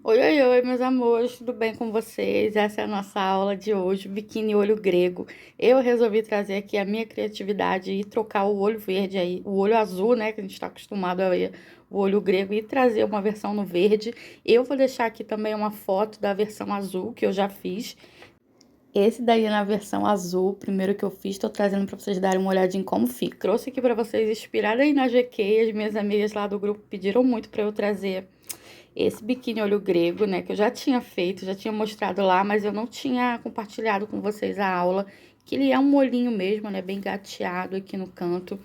Oi, oi, oi, meus amores, tudo bem com vocês? Essa é a nossa aula de hoje, biquíni olho grego. Eu resolvi trazer aqui a minha criatividade e trocar o olho verde aí, o olho azul, né, que a gente está acostumado a ver, o olho grego, e trazer uma versão no verde. Eu vou deixar aqui também uma foto da versão azul que eu já fiz. Esse daí é na versão azul, primeiro que eu fiz, tô trazendo pra vocês darem uma olhadinha em como fica. Trouxe aqui pra vocês, inspirada aí na GQ, as minhas amigas lá do grupo pediram muito pra eu trazer esse biquíni olho grego, né, que eu já tinha feito, já tinha mostrado lá, mas eu não tinha compartilhado com vocês a aula, que ele é um molhinho mesmo, né, bem gateado aqui no canto.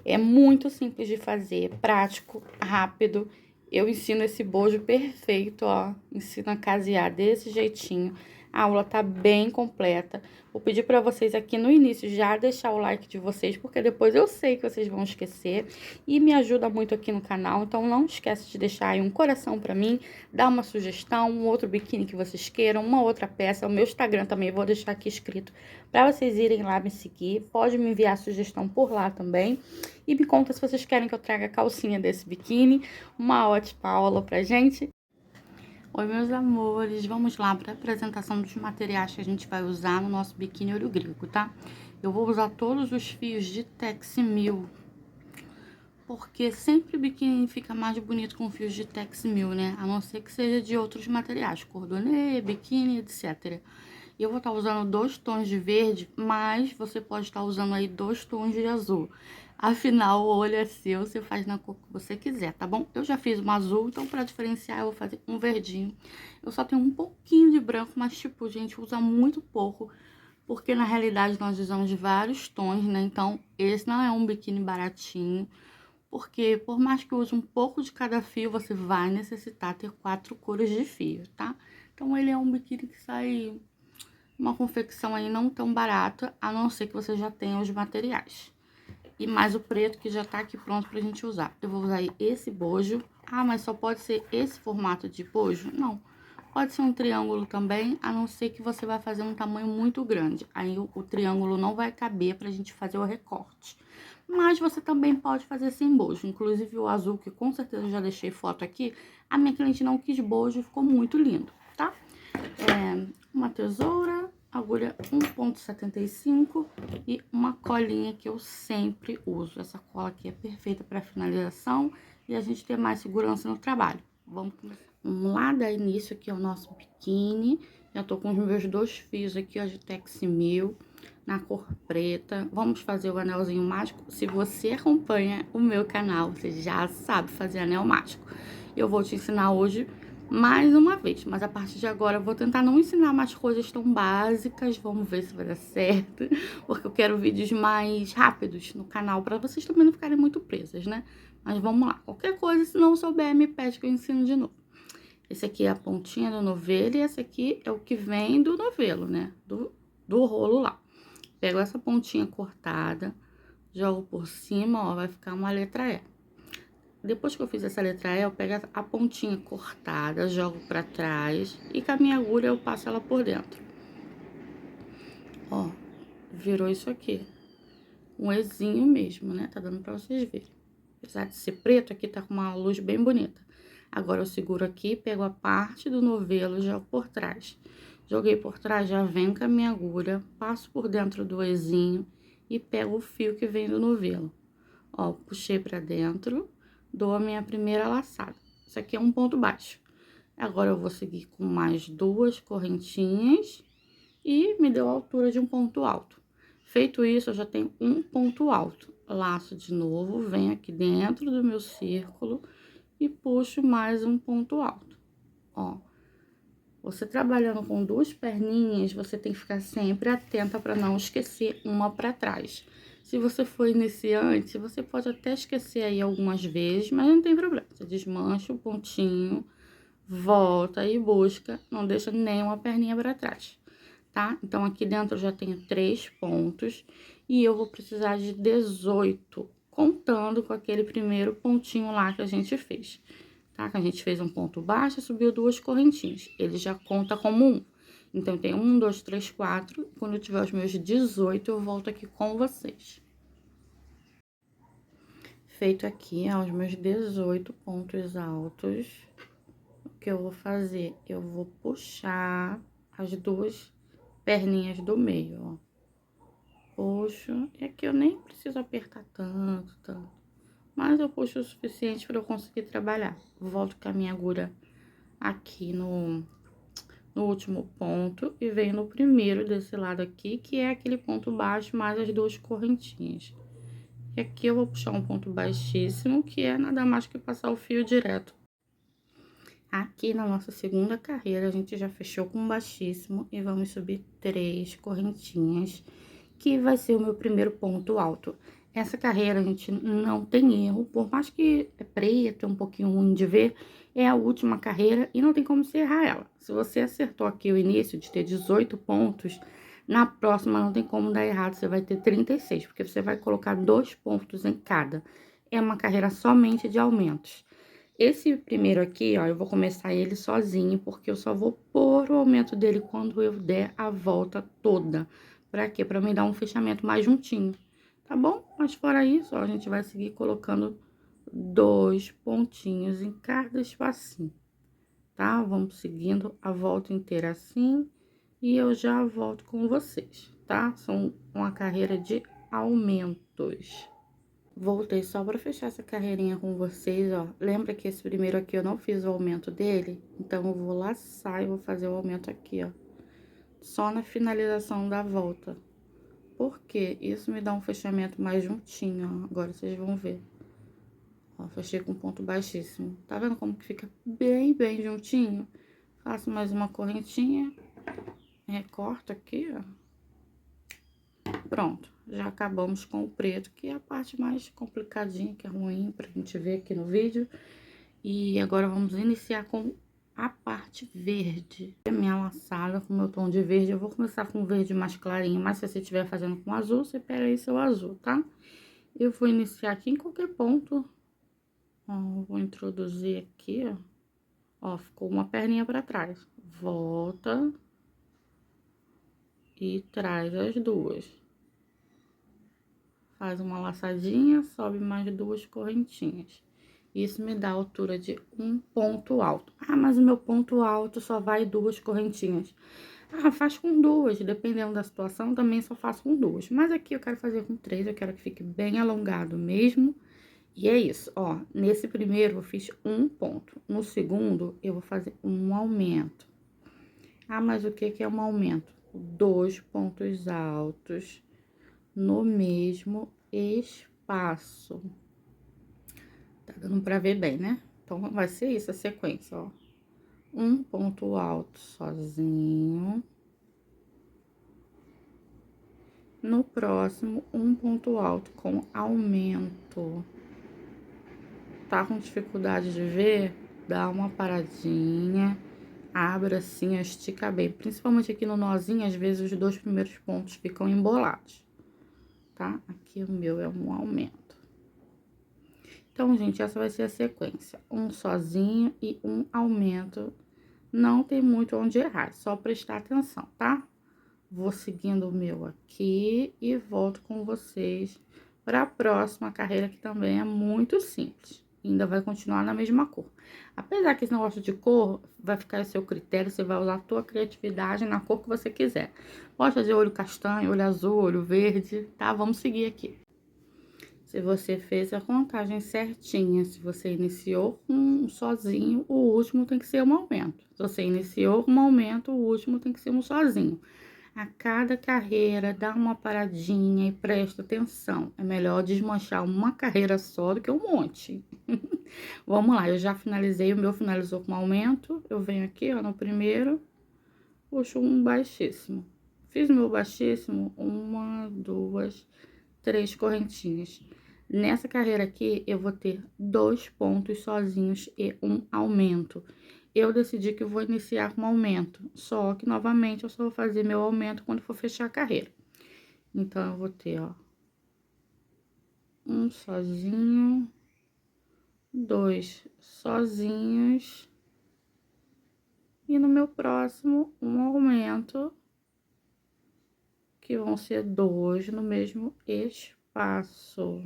É muito simples de fazer, prático, rápido. Eu ensino esse bojo perfeito, ó, ensino a casear desse jeitinho. A aula tá bem completa. Vou pedir para vocês aqui no início já deixar o like de vocês, porque depois eu sei que vocês vão esquecer e me ajuda muito aqui no canal. Então não esquece de deixar aí um coração para mim, dar uma sugestão, um outro biquíni que vocês queiram, uma outra peça. O meu Instagram também vou deixar aqui escrito para vocês irem lá me seguir. Pode me enviar sugestão por lá também. E me conta se vocês querem que eu traga a calcinha desse biquíni. Uma ótima aula pra gente. Oi, meus amores, vamos lá para a apresentação dos materiais que a gente vai usar no nosso biquíni olho grego, tá? Eu vou usar todos os fios de Tex 1000, porque sempre o biquíni fica mais bonito com fios de Tex 1000, né? A não ser que seja de outros materiais, cordonê, biquíni, etc. E eu vou estar usando 2 tons de verde, mas você pode estar usando aí 2 tons de azul. Afinal, o olho é seu, você faz na cor que você quiser, tá bom? Eu já fiz um azul, então para diferenciar eu vou fazer um verdinho. Eu só tenho um pouquinho de branco, mas tipo, gente, usa muito pouco, porque na realidade nós usamos vários tons, né? Então, esse não é um biquíni baratinho, porque por mais que use um pouco de cada fio, você vai necessitar ter 4 cores de fio, tá? Então, ele é um biquíni que sai uma confecção aí não tão barata, a não ser que você já tenha os materiais. E mais o preto que já tá aqui pronto pra gente usar. Eu vou usar aí esse bojo. Ah, mas só pode ser esse formato de bojo? Não. Pode ser um triângulo também, a não ser que você vai fazer um tamanho muito grande. Aí o triângulo não vai caber pra gente fazer o recorte. Mas você também pode fazer sem bojo. Inclusive o azul, que com certeza eu já deixei foto aqui, a minha cliente não quis bojo, ficou muito lindo, tá? Uma tesoura, agulha 1,75 e uma colinha que eu sempre uso. Essa cola aqui é perfeita para finalização e a gente ter mais segurança no trabalho. Vamos começar. Vamos lá, dar início aqui ao nosso biquíni. Já tô com os meus 2 fios aqui, ó, de Tex 1000 na cor preta. Vamos fazer o anelzinho mágico. Se você acompanha o meu canal, você já sabe fazer anel mágico. Eu vou te ensinar hoje mais uma vez, mas a partir de agora eu vou tentar não ensinar mais coisas tão básicas, vamos ver se vai dar certo, porque eu quero vídeos mais rápidos no canal, para vocês também não ficarem muito presas, né? Mas vamos lá, qualquer coisa, se não souber, me pede que eu ensino de novo. Esse aqui é a pontinha do novelo e esse aqui é o que vem do novelo, né? Do rolo lá. Pego essa pontinha cortada, jogo por cima, ó, vai ficar uma letra E. Depois que eu fiz essa letra E, eu pego a pontinha cortada, jogo pra trás e com a minha agulha eu passo ela por dentro. Ó, virou isso aqui. Um Ezinho mesmo, né? Tá dando pra vocês verem. Apesar de ser preto, aqui tá com uma luz bem bonita. Agora eu seguro aqui, pego a parte do novelo e jogo por trás. Joguei por trás, já venho com a minha agulha, passo por dentro do Ezinho e pego o fio que vem do novelo. Ó, puxei pra dentro, dou a minha primeira laçada. Isso aqui é um ponto baixo. Agora eu vou seguir com mais 2 correntinhas e me deu a altura de um ponto alto. Feito isso, eu já tenho um ponto alto. Laço de novo, venho aqui dentro do meu círculo e puxo mais um ponto alto. Ó, você trabalhando com 2 perninhas, você tem que ficar sempre atenta para não esquecer uma para trás. Se você for iniciante, você pode até esquecer aí algumas vezes, mas não tem problema. Você desmancha o pontinho, volta e busca, não deixa nenhuma perninha para trás, tá? Então, aqui dentro eu já tenho 3 pontos e eu vou precisar de 18, contando com aquele primeiro pontinho lá que a gente fez, tá? Que a gente fez um ponto baixo e subiu 2 correntinhas. Ele já conta como 1. Então, tem 1, 2, 3, 4. Quando eu tiver os meus 18, eu volto aqui com vocês. Feito aqui, ó, os meus 18 pontos altos. que eu vou fazer? Eu vou puxar as duas perninhas do meio, ó. Puxo, e aqui eu nem preciso apertar tanto. Mas eu puxo o suficiente para eu conseguir trabalhar. Volto com a minha agulha aqui no último ponto e venho no primeiro desse lado aqui, que é aquele ponto baixo mais as duas correntinhas. E aqui eu vou puxar um ponto baixíssimo, que é nada mais que passar o fio direto. Aqui na nossa segunda carreira, a gente já fechou com baixíssimo e vamos subir 3 correntinhas, que vai ser o meu primeiro ponto alto. Essa carreira a gente não tem erro, por mais que é preto, é um pouquinho ruim de ver, é a última carreira e não tem como você errar ela. Se você acertou aqui o início de ter 18 pontos, na próxima não tem como dar errado, você vai ter 36, porque você vai colocar 2 pontos em cada. É uma carreira somente de aumentos. Esse primeiro aqui, ó, eu vou começar ele sozinho, porque eu só vou pôr o aumento dele quando eu der a volta toda. Pra quê? Pra me dar um fechamento mais juntinho, tá bom? Mas fora isso, ó, a gente vai seguir colocando 2 pontinhos em cada espacinho, tá? Vamos seguindo a volta inteira assim, e eu já volto com vocês, tá? São uma carreira de aumentos. Voltei só pra fechar essa carreirinha com vocês, ó. Lembra que esse primeiro aqui eu não fiz o aumento dele? Então, eu vou laçar e vou fazer o aumento aqui, ó. Só na finalização da volta. Por quê? Isso me dá um fechamento mais juntinho, ó. Agora vocês vão ver. Ó, fechei com ponto baixíssimo. Tá vendo como que fica bem juntinho? Faço mais uma correntinha. Recorto aqui, ó. Pronto, já acabamos com o preto, que é a parte mais complicadinha, que é ruim pra gente ver aqui no vídeo. E agora vamos iniciar com a parte verde. A minha laçada com o meu tom de verde, eu vou começar com o verde mais clarinho, mas se você estiver fazendo com azul, você pega aí seu azul, tá? Eu vou iniciar aqui em qualquer ponto. Ó, vou introduzir aqui, ó. Ó, ficou uma perninha pra trás. Volta e traz as duas. Faz uma laçadinha, sobe mais 2 correntinhas. Isso me dá a altura de um ponto alto. Ah, mas o meu ponto alto só vai 2 correntinhas. Ah, faz com 2, dependendo da situação, também só faço com 2. Mas aqui eu quero fazer com 3, eu quero que fique bem alongado mesmo. E é isso, ó. Nesse primeiro eu fiz um ponto. No segundo, eu vou fazer um aumento. Ah, mas o que é um aumento? 2 pontos altos no mesmo espaço. Tá dando pra ver bem, né? Então, vai ser isso a sequência, ó. Um ponto alto sozinho. No próximo, um ponto alto com aumento. Tá com dificuldade de ver? Dá uma paradinha. Abre assim, estica bem. Principalmente aqui no nozinho, às vezes os 2 primeiros pontos ficam embolados. Tá? Aqui o meu é um aumento. Então, gente, essa vai ser a sequência. Um sozinho e um aumento. Não tem muito onde errar, só prestar atenção, tá? Vou seguindo o meu aqui e volto com vocês para a próxima carreira, que também é muito simples. Ainda vai continuar na mesma cor. Apesar que esse negócio de cor vai ficar a seu critério, você vai usar a tua criatividade na cor que você quiser. Pode fazer olho castanho, olho azul, olho verde, tá? Vamos seguir aqui. Se você fez a contagem certinha, se você iniciou com um sozinho, o último tem que ser um aumento. Se você iniciou com um aumento, o último tem que ser um sozinho. A cada carreira, dá uma paradinha e presta atenção. É melhor desmanchar uma carreira só do que um monte. Vamos lá, eu já finalizei, o meu finalizou com aumento. Eu venho aqui, ó, no primeiro, puxo um baixíssimo. Fiz o meu baixíssimo, 1, 2, 3 correntinhas. Nessa carreira aqui, eu vou ter 2 pontos sozinhos e um aumento. Eu decidi que eu vou iniciar com aumento, só que, novamente, eu só vou fazer meu aumento quando for fechar a carreira. Então, eu vou ter, ó, um sozinho, 2 sozinhos, e no meu próximo, um aumento, que vão ser 2 no mesmo espaço.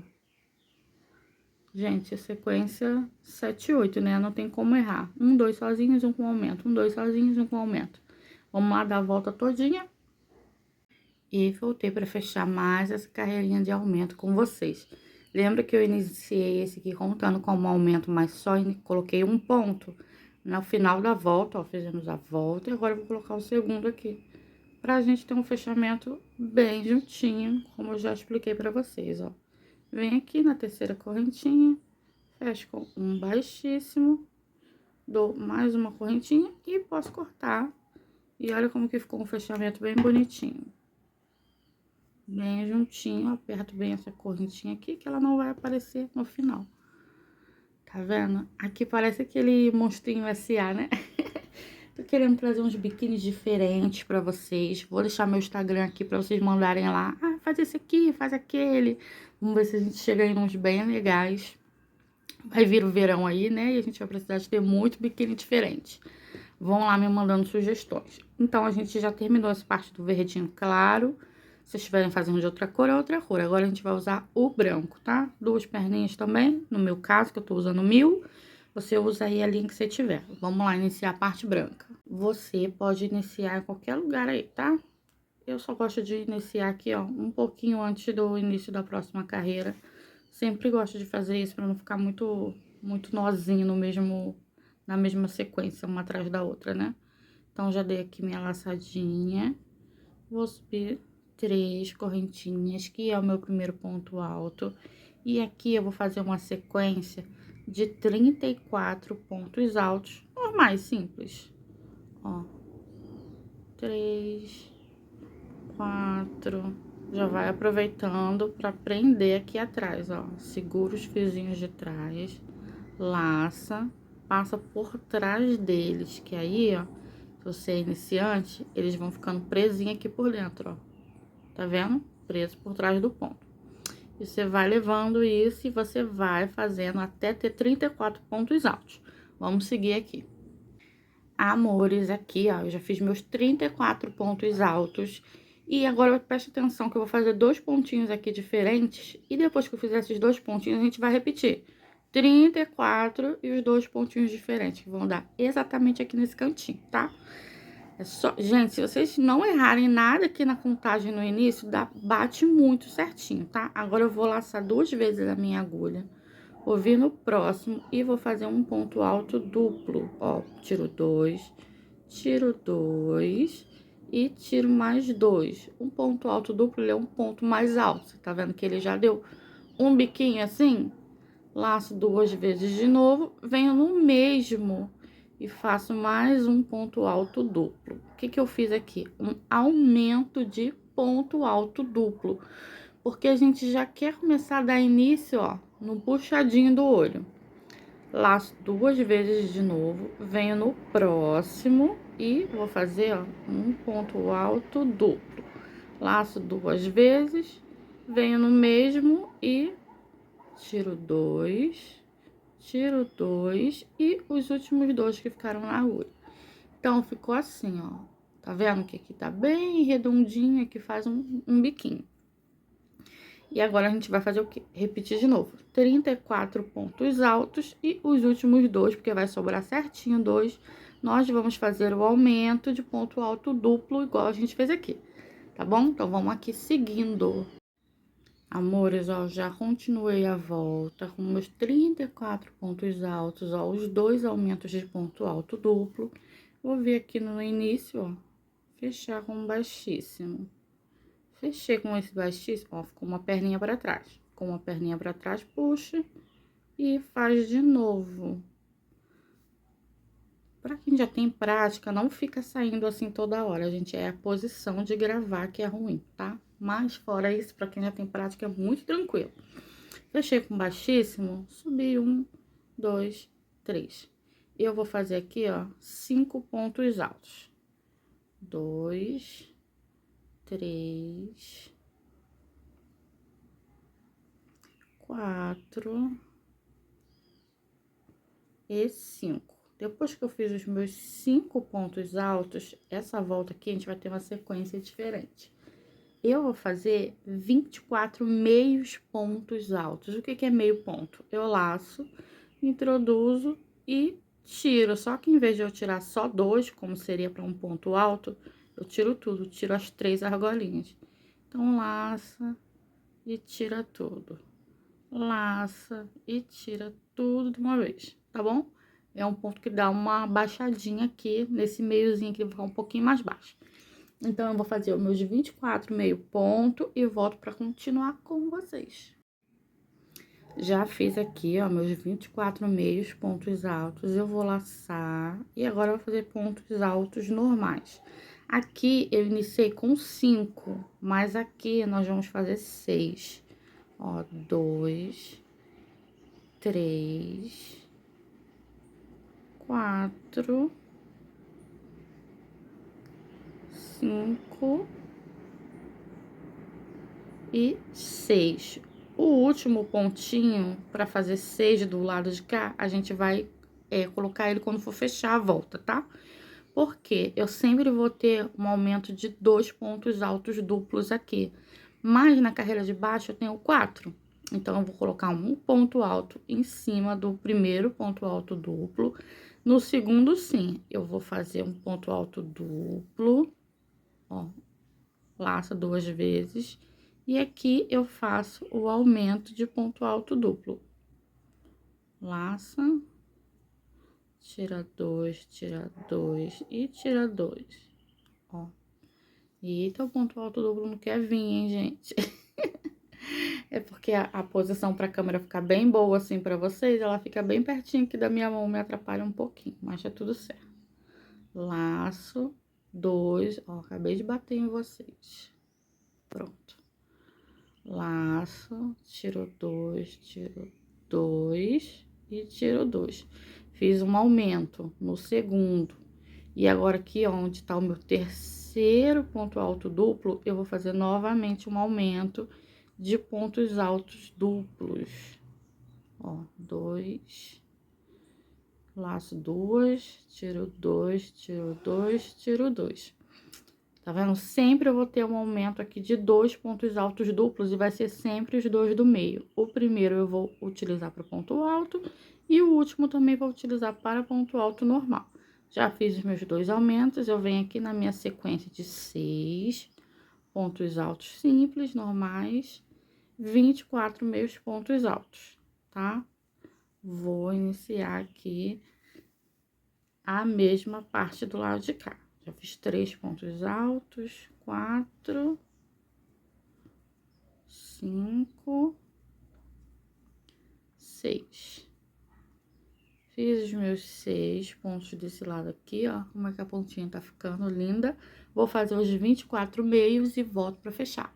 Gente, sequência 7, 8, né? Não tem como errar. Um, dois sozinhos, um com aumento. Um, dois sozinhos, um com aumento. Vamos lá dar a volta todinha. E voltei para fechar mais essa carreirinha de aumento com vocês. Lembra que eu iniciei esse aqui contando como aumento, mas só coloquei um ponto. No final da volta, ó, fizemos a volta e agora eu vou colocar o segundo aqui. Pra gente ter um fechamento bem juntinho, como eu já expliquei pra vocês, ó. Vem aqui na terceira correntinha, fecho com um baixíssimo, dou mais uma correntinha e posso cortar. E olha como que ficou um fechamento bem bonitinho. Bem juntinho, aperto bem essa correntinha aqui, que ela não vai aparecer no final. Tá vendo? Aqui parece aquele monstrinho SA, né? Tô querendo trazer uns biquínis diferentes pra vocês. Vou deixar meu Instagram aqui pra vocês mandarem lá. Ah, faz esse aqui, faz aquele. Vamos ver se a gente chega em uns bem legais. Vai vir o verão aí, né? E a gente vai precisar de ter muito biquíni diferente. Vão lá me mandando sugestões. Então, a gente já terminou essa parte do verdinho claro. Se vocês estiverem fazendo de outra cor, é outra cor. Agora, a gente vai usar o branco, tá? Duas perninhas também, no meu caso, que eu tô usando 1000. Você usa aí a linha que você tiver. Vamos lá, iniciar a parte branca. Você pode iniciar em qualquer lugar aí, tá? Eu só gosto de iniciar aqui, ó, um pouquinho antes do início da próxima carreira. Sempre gosto de fazer isso pra não ficar muito nozinho no mesmo, na mesma sequência, uma atrás da outra, né? Então, já dei aqui minha laçadinha. Vou subir 3 correntinhas, que é o meu primeiro ponto alto. E aqui eu vou fazer uma sequência de 34 pontos altos, normais, simples. Ó, 3, 4, já vai aproveitando para prender aqui atrás, ó. Segura os fiozinhos de trás, laça, passa por trás deles, que aí, ó, se você é iniciante, eles vão ficando presinhos aqui por dentro, ó. Tá vendo? Preso por trás do ponto. E você vai levando isso e você vai fazendo até ter 34 pontos altos. Vamos seguir aqui. Amores, aqui, ó, eu já fiz meus 34 pontos altos. E agora preste atenção que eu vou fazer 2 pontinhos aqui diferentes. E depois que eu fizer esses 2 pontinhos, a gente vai repetir 34 e os 2 pontinhos diferentes, que vão dar exatamente aqui nesse cantinho, tá? É só... Gente, se vocês não errarem nada aqui na contagem no início, bate muito certinho, tá? Agora eu vou laçar 2 vezes a minha agulha. Vou vir no próximo e vou fazer um ponto alto duplo. Ó, tiro 2, tiro 2 e tiro mais 2. Um ponto alto duplo, ele é um ponto mais alto. Você tá vendo que ele já deu um biquinho assim? Laço 2 vezes de novo, venho no mesmo e faço mais um ponto alto duplo. O que que eu fiz aqui? Um aumento de ponto alto duplo, porque a gente já quer começar a dar início, ó, no puxadinho do olho. Laço 2 vezes de novo, venho no próximo e vou fazer, ó, um ponto alto duplo. Laço 2 vezes, venho no mesmo e tiro 2 e os últimos 2 que ficaram na agulha. Então, ficou assim, ó. Tá vendo que aqui tá bem redondinho, aqui faz um biquinho. E agora, a gente vai fazer o quê? Repetir de novo. 34 pontos altos e os últimos 2, porque vai sobrar certinho 2. Nós vamos fazer o aumento de ponto alto duplo, igual a gente fez aqui. Tá bom? Então, vamos aqui seguindo. Amores, ó, já continuei a volta com meus 34 pontos altos, ó, os 2 aumentos de ponto alto duplo. Vou vir aqui no início, ó, fechar com um baixíssimo. Fechei com esse baixíssimo, ó, ficou uma perninha para trás. Com uma perninha para trás, puxa e faz de novo. Pra quem já tem prática, não fica saindo assim toda hora, gente. É a posição de gravar que é ruim, tá? Mas fora isso, pra quem já tem prática, é muito tranquilo. Fechei com baixíssimo, subi 1, 2, 3. Eu vou fazer aqui, ó, 5 pontos altos. 2, 3, 4 e 5. Depois que eu fiz os meus 5 pontos altos, essa volta aqui a gente vai ter uma sequência diferente. Eu vou fazer 24 meios pontos altos. O que que é meio ponto? Eu laço, introduzo e tiro. Só que em vez de eu tirar só 2, como seria para um ponto alto, eu tiro tudo, tiro as 3 argolinhas. Então, laça e tira tudo. Laça e tira tudo de uma vez, tá bom? É um ponto que dá uma baixadinha aqui, nesse meiozinho que ele vai ficar um pouquinho mais baixo. Então, eu vou fazer os meus 24 meio ponto e volto para continuar com vocês. Já fiz aqui, ó, meus 24 meios pontos altos. Eu vou laçar e agora eu vou fazer pontos altos normais. Aqui eu iniciei com 5, mas aqui nós vamos fazer 6. Ó, 2, 3, 4, 5 e 6. O último pontinho, para fazer 6 do lado de cá, a gente vai colocar ele quando for fechar a volta, tá? Porque eu sempre vou ter um aumento de 2 pontos altos duplos aqui. Mas na carreira de baixo eu tenho 4. Então, eu vou colocar um ponto alto em cima do primeiro ponto alto duplo. No segundo, sim, eu vou fazer um ponto alto duplo, ó, laça 2 vezes. E aqui eu faço o aumento de ponto alto duplo. Laça, tira 2 e tira 2, ó. Eita, o ponto alto duplo não quer vir, hein, gente? É porque a posição pra câmera ficar bem boa assim pra vocês, ela fica bem pertinho aqui da minha mão, me atrapalha um pouquinho, mas tá tudo certo. Laço, 2, ó, acabei de bater em vocês. Pronto. Laço, tiro 2 e tiro 2. Fiz um aumento no segundo. E agora aqui, ó, onde tá o meu terceiro ponto alto duplo, eu vou fazer novamente um aumento de pontos altos duplos. Ó, 2, laço 2, tiro 2, tiro 2, tiro 2. Tá vendo? Sempre eu vou ter um aumento aqui de 2 pontos altos duplos e vai ser sempre os 2 do meio. O primeiro eu vou utilizar para ponto alto e o último também vou utilizar para ponto alto normal. Já fiz os meus 2 aumentos, eu venho aqui na minha sequência de 6 pontos altos simples, normais, 24 meios pontos altos, tá? Vou iniciar aqui a mesma parte do lado de cá. Já fiz 3 pontos altos, 4, 5, 6. Fiz os meus 6 pontos desse lado aqui, ó. Como é que a pontinha tá ficando linda. Vou fazer os 24 meios e volto pra fechar.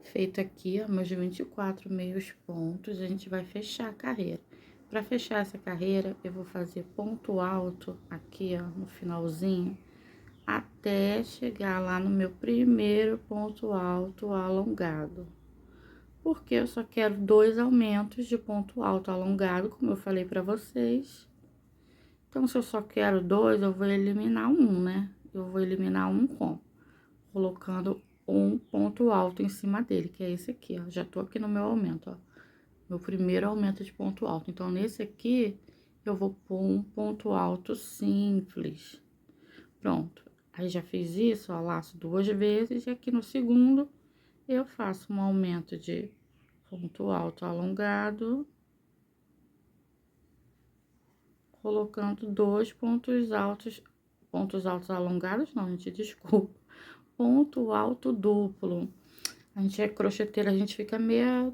Feito aqui, ó, meus 24 meios pontos, a gente vai fechar a carreira. Pra fechar essa carreira, eu vou fazer ponto alto aqui, ó, no finalzinho, até chegar lá no meu primeiro ponto alto alongado. Porque eu só quero 2 aumentos de ponto alto alongado, como eu falei pra vocês. Então, se eu só quero 2, eu vou eliminar um, né? Eu vou eliminar um como? Colocando um ponto alto em cima dele, que é esse aqui, ó. Já tô aqui no meu aumento, ó. Meu primeiro aumento de ponto alto. Então, nesse aqui, eu vou pôr um ponto alto simples. Pronto. Aí, já fiz isso, ó, laço 2 vezes, e aqui no segundo, eu faço um aumento de ponto alto alongado, colocando 2 pontos altos alongados, não, gente, desculpa. Ponto alto duplo. A gente é crocheteira, a gente fica meia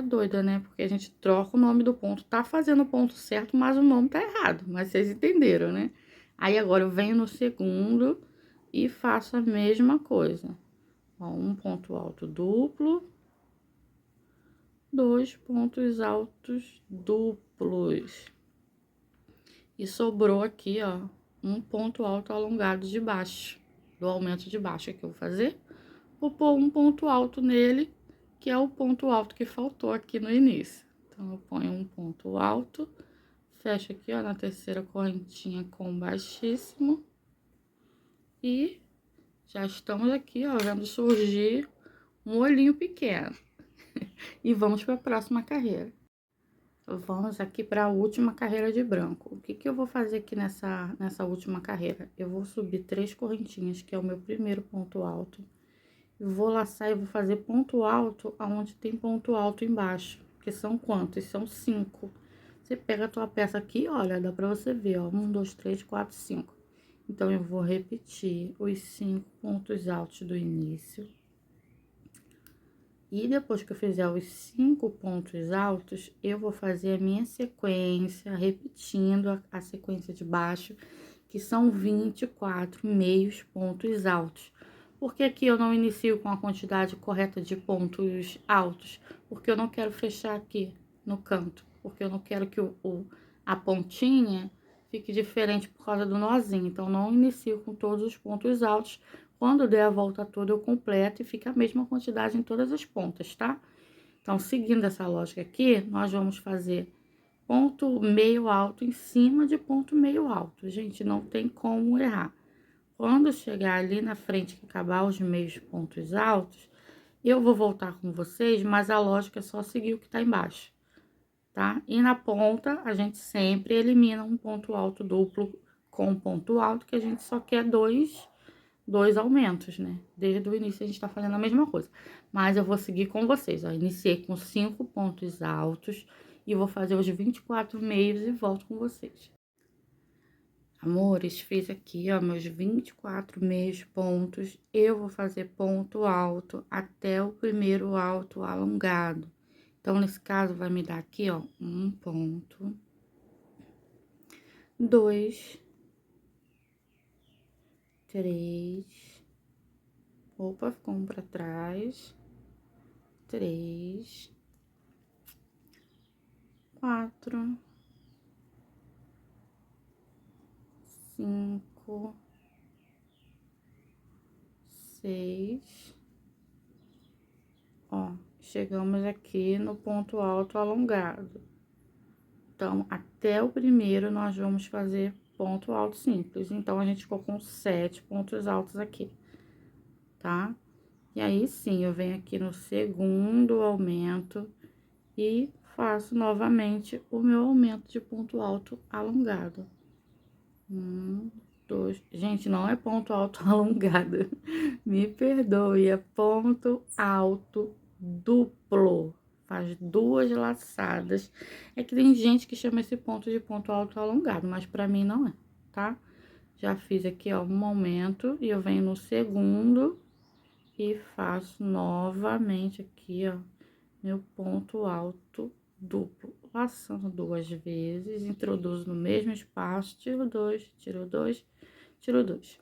doida, né? Porque a gente troca o nome do ponto, tá fazendo o ponto certo, mas o nome tá errado. Mas vocês entenderam, né? Aí, agora, eu venho no segundo e faço a mesma coisa. Ó, um ponto alto duplo, 2 pontos altos duplos. E sobrou aqui, ó, um ponto alto alongado de baixo, do aumento de baixo que eu vou fazer. Vou pôr um ponto alto nele, que é o ponto alto que faltou aqui no início. Então, eu ponho um ponto alto, fecho aqui, ó, na terceira correntinha com baixíssimo. E já estamos aqui, ó, vendo surgir um olhinho pequeno. E vamos para a próxima carreira. Vamos aqui para a última carreira de branco. O que que eu vou fazer aqui nessa última carreira? Eu vou subir 3 correntinhas, que é o meu primeiro ponto alto. Eu vou laçar e vou fazer ponto alto aonde tem ponto alto embaixo. Que são quantos? São 5. Você pega a tua peça aqui, olha, dá pra você ver, ó. 1, 2, 3, 4, 5. Então, eu vou repetir os 5 pontos altos do início. E depois que eu fizer os 5 pontos altos, eu vou fazer a minha sequência, repetindo a sequência de baixo, que são 24 meios pontos altos. Por que aqui eu não inicio com a quantidade correta de pontos altos? Porque eu não quero fechar aqui no canto, porque eu não quero que a pontinha fique diferente por causa do nozinho. Então, não inicio com todos os pontos altos. Quando der a volta toda, eu completo e fica a mesma quantidade em todas as pontas, tá? Então, seguindo essa lógica aqui, nós vamos fazer ponto meio alto em cima de ponto meio alto. Gente, não tem como errar. Quando chegar ali na frente, que acabar os meios pontos altos, eu vou voltar com vocês, mas a lógica é só seguir o que tá embaixo, tá? E na ponta, a gente sempre elimina um ponto alto duplo com um ponto alto, que a gente só quer dois aumentos, né? Desde o início a gente tá fazendo a mesma coisa. Mas eu vou seguir com vocês, ó. Iniciei com 5 pontos altos e vou fazer os 24 meios e volto com vocês. Amores, fiz aqui, ó, meus 24 meios pontos. Eu vou fazer ponto alto até o primeiro alto alongado. Então, nesse caso, vai me dar aqui, ó, um ponto, 2, 3. Opa, ficou um pra trás. 3, 4, 5, 6. Ó, chegamos aqui no ponto alto alongado. Então, até o primeiro, nós vamos fazer ponto alto simples. Então, a gente ficou com 7 pontos altos aqui, tá? E aí, sim, eu venho aqui no segundo aumento e faço novamente o meu aumento de ponto alto alongado. 1, 2... Gente, não é ponto alto alongado. Me perdoe, é ponto alto duplo. Faz 2 laçadas. É que tem gente que chama esse ponto de ponto alto alongado, mas pra mim não é, tá? Já fiz aqui, ó, um aumento e eu venho no segundo e faço novamente aqui, ó, meu ponto alto duplo, laçando 2 vezes, introduzo no mesmo espaço, tiro 2, tiro 2, tiro 2.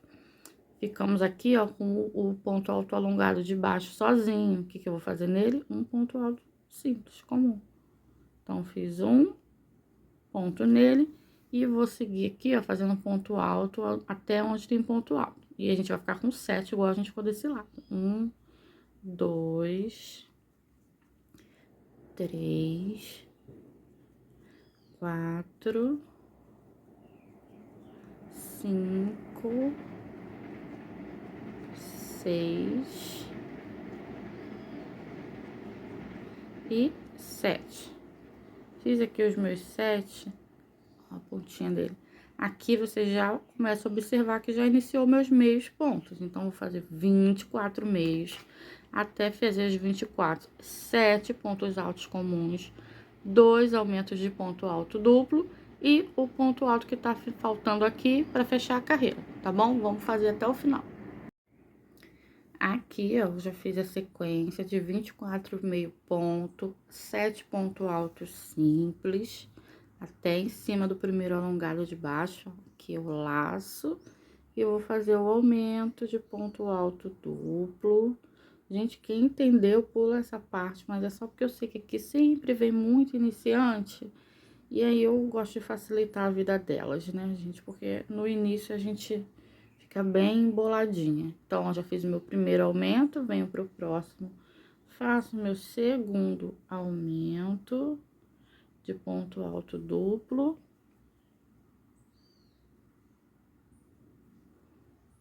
Ficamos aqui, ó, com o ponto alto alongado de baixo sozinho. O que que eu vou fazer nele? Um ponto alto simples, comum. Então, fiz um ponto nele e vou seguir aqui, ó, fazendo ponto alto até onde tem ponto alto. E a gente vai ficar com 7, igual a gente ficou desse lado. 1, 2, 3, 4, 5, 6 e 7. Fiz aqui os meus 7, ó, a pontinha dele. Aqui você já começa a observar que já iniciou meus meios pontos. Então, vou fazer 24 meios até fazer os 24. 7 pontos altos comuns, 2 aumentos de ponto alto duplo e o ponto alto que tá faltando aqui para fechar a carreira, tá bom? Vamos fazer até o final. Aqui, ó, eu já fiz a sequência de 24 meio ponto, 7 pontos altos simples, até em cima do primeiro alongado de baixo, ó, aqui eu laço, e eu vou fazer o aumento de ponto alto duplo. Gente, quem entendeu, pula essa parte, mas é só porque eu sei que aqui sempre vem muito iniciante, e aí eu gosto de facilitar a vida delas, né, gente? Porque no início a gente fica bem emboladinha. Então, eu já fiz o meu primeiro aumento, venho pro próximo, faço meu segundo aumento de ponto alto duplo.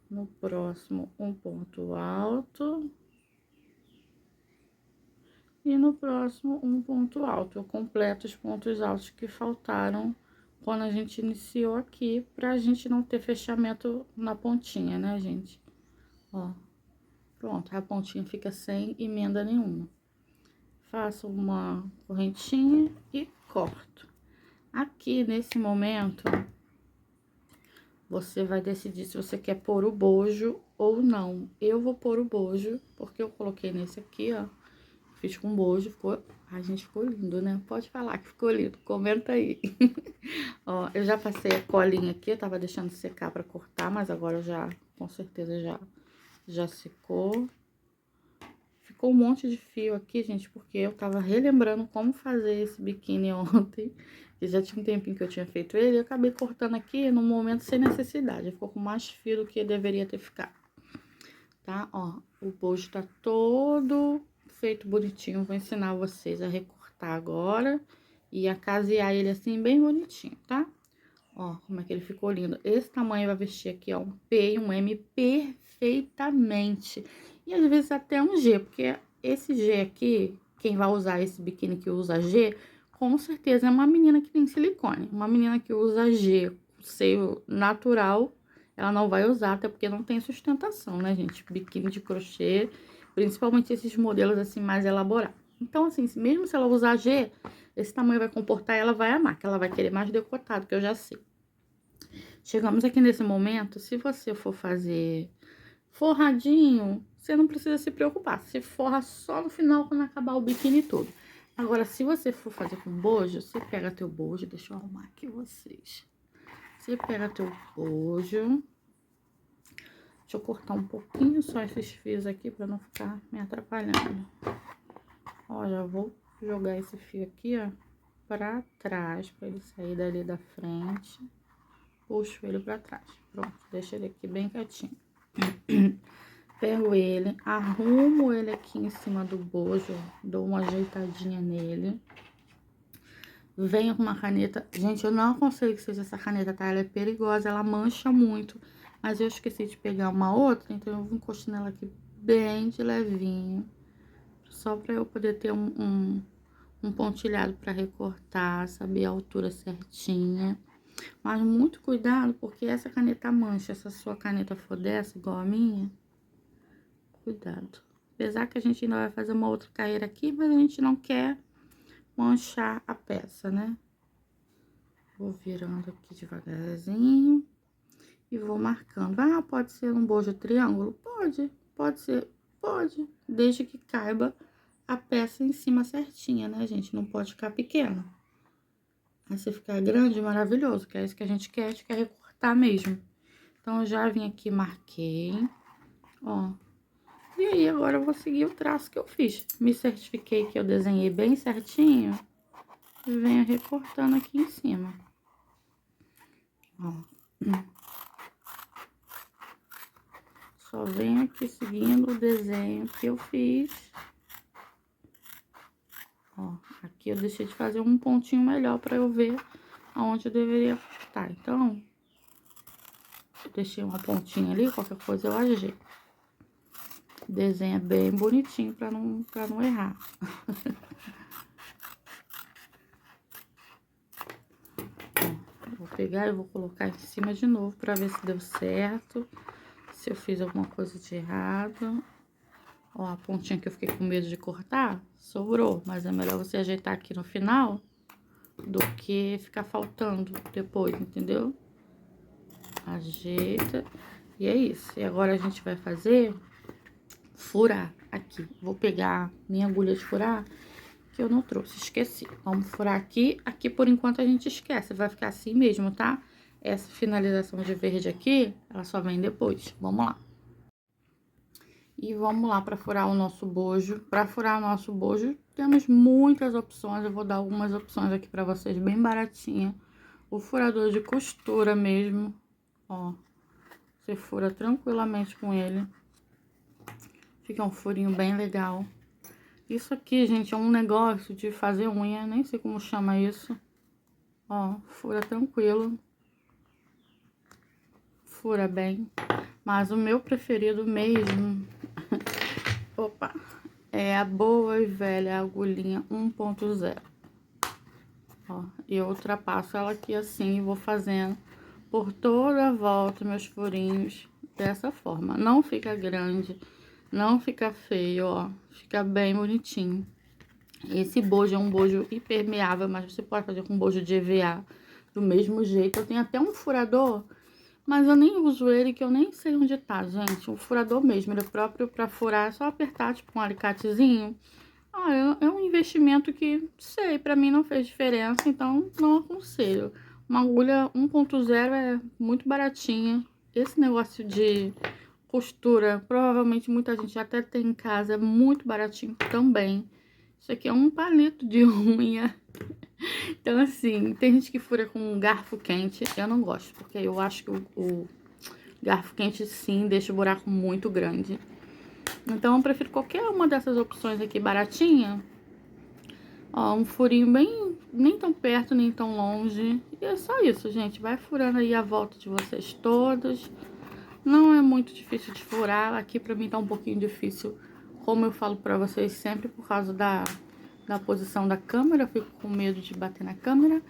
No próximo, um ponto alto. E no próximo, um ponto alto. Eu completo os pontos altos que faltaram quando a gente iniciou aqui, pra gente não ter fechamento na pontinha, né, gente? Ó, pronto, a pontinha fica sem emenda nenhuma. Faço uma correntinha e corto. Aqui, nesse momento, você vai decidir se você quer pôr o bojo ou não. Eu vou pôr o bojo, porque eu coloquei nesse aqui, ó. Fiz com bojo, ficou... Ai, gente, ficou lindo, né? Pode falar que ficou lindo, comenta aí. Ó, eu já passei a colinha aqui, eu tava deixando secar pra cortar, mas agora já, com certeza, já secou. Ficou um monte de fio aqui, gente, porque eu tava relembrando como fazer esse biquíni ontem. Que já tinha um tempinho que eu tinha feito ele, e eu acabei cortando aqui no momento sem necessidade. Ficou com mais fio do que deveria ter ficado. Tá? Ó, o bojo tá todo feito bonitinho. Vou ensinar vocês a recortar agora e a casear ele assim bem bonitinho, tá? Ó, como é que ele ficou lindo. Esse tamanho vai vestir aqui, ó, um P e um M perfeitamente. E às vezes até um G, porque esse G aqui, quem vai usar esse biquíni que usa G, com certeza é uma menina que tem silicone. Uma menina que usa G, seio natural, ela não vai usar, até porque não tem sustentação, né, gente? Biquíni de crochê, principalmente esses modelos assim mais elaborados. Então, assim, mesmo se ela usar G, esse tamanho vai comportar e ela vai amar, que ela vai querer mais decotado, que eu já sei. Chegamos aqui nesse momento, se você for fazer forradinho, você não precisa se preocupar. Você forra só no final, quando acabar o biquíni todo. Agora, se você for fazer com bojo, você pega teu bojo, deixa eu arrumar aqui vocês. Você pega teu bojo. Deixa eu cortar um pouquinho só esses fios aqui pra não ficar me atrapalhando. Ó, já vou jogar esse fio aqui, ó, pra trás, pra ele sair dali da frente. Puxo ele pra trás. Pronto, deixa ele aqui bem quietinho. Pego ele, arrumo ele aqui em cima do bojo, dou uma ajeitadinha nele. Venho com uma caneta. Gente, eu não aconselho que seja essa caneta, tá? Ela é perigosa, ela mancha muito. Mas eu esqueci de pegar uma outra, então eu vou encostando ela aqui bem de levinho. Só pra eu poder ter um pontilhado pra recortar, saber a altura certinha. Mas muito cuidado, porque essa caneta mancha. Se a sua caneta for dessa, igual a minha, cuidado. Apesar que a gente ainda vai fazer uma outra carreira aqui, mas a gente não quer manchar a peça, né? Vou virando aqui devagarzinho e vou marcando. Ah, pode ser um bojo triângulo? Pode ser, pode. Desde que caiba a peça em cima certinha, né, gente? Não pode ficar pequena. Aí se ficar grande, maravilhoso, que é isso que a gente quer recortar mesmo. Então, eu já vim aqui, marquei, ó. E aí, agora eu vou seguir o traço que eu fiz. Me certifiquei que eu desenhei bem certinho. E venho recortando aqui em cima. Ó. Só venho aqui seguindo o desenho que eu fiz. Ó, aqui eu deixei de fazer um pontinho melhor pra eu ver aonde eu deveria cortar. Então, eu deixei uma pontinha ali, qualquer coisa eu ajeito. Desenha bem bonitinho pra não errar. Ó, vou pegar e vou colocar em cima de novo pra ver se deu certo. Se eu fiz alguma coisa de errado. Ó, a pontinha que eu fiquei com medo de cortar, sobrou. Mas é melhor você ajeitar aqui no final do que ficar faltando depois, entendeu? Ajeita. E é isso. E agora a gente vai fazer furar aqui. Vou pegar minha agulha de furar, que eu não trouxe, esqueci. Vamos furar aqui. Aqui, por enquanto, a gente esquece. Vai ficar assim mesmo, tá? Essa finalização de verde aqui, ela só vem depois. Vamos lá. E vamos lá para furar o nosso bojo. Para furar o nosso bojo, temos muitas opções. Eu vou dar algumas opções aqui para vocês, bem baratinha. O furador de costura mesmo, ó. Você fura tranquilamente com ele. Fica um furinho bem legal. Isso aqui, gente, é um negócio de fazer unha, nem sei como chama isso. Ó, fura tranquilo. Fura bem. Mas o meu preferido mesmo... Opa! É a boa e velha agulhinha 1.0. Ó, e eu ultrapasso ela aqui assim e vou fazendo por toda a volta meus furinhos dessa forma. Não fica grande, não fica feio, ó, fica bem bonitinho. Esse bojo é um bojo impermeável, mas você pode fazer com bojo de EVA do mesmo jeito. Eu tenho até um furador, mas eu nem uso ele, que eu nem sei onde tá, gente. O furador mesmo, ele é próprio pra furar, é só apertar, tipo, um alicatezinho. Ah, é um investimento que, sei, pra mim não fez diferença, então não aconselho. Uma agulha 1.0 é muito baratinha. Esse negócio de costura, provavelmente muita gente até tem em casa, é muito baratinho também. Isso aqui é um palito de unha. Então, assim, tem gente que fura com um garfo quente. Eu não gosto, porque eu acho que o garfo quente, sim, deixa o buraco muito grande. Então, eu prefiro qualquer uma dessas opções aqui baratinha. Ó, um furinho bem, nem tão perto, nem tão longe. E é só isso, gente. Vai furando aí a volta de vocês todos. Não é muito difícil de furar. Aqui pra mim tá um pouquinho difícil, como eu falo pra vocês sempre, por causa da posição da câmera. Eu fico com medo de bater na câmera.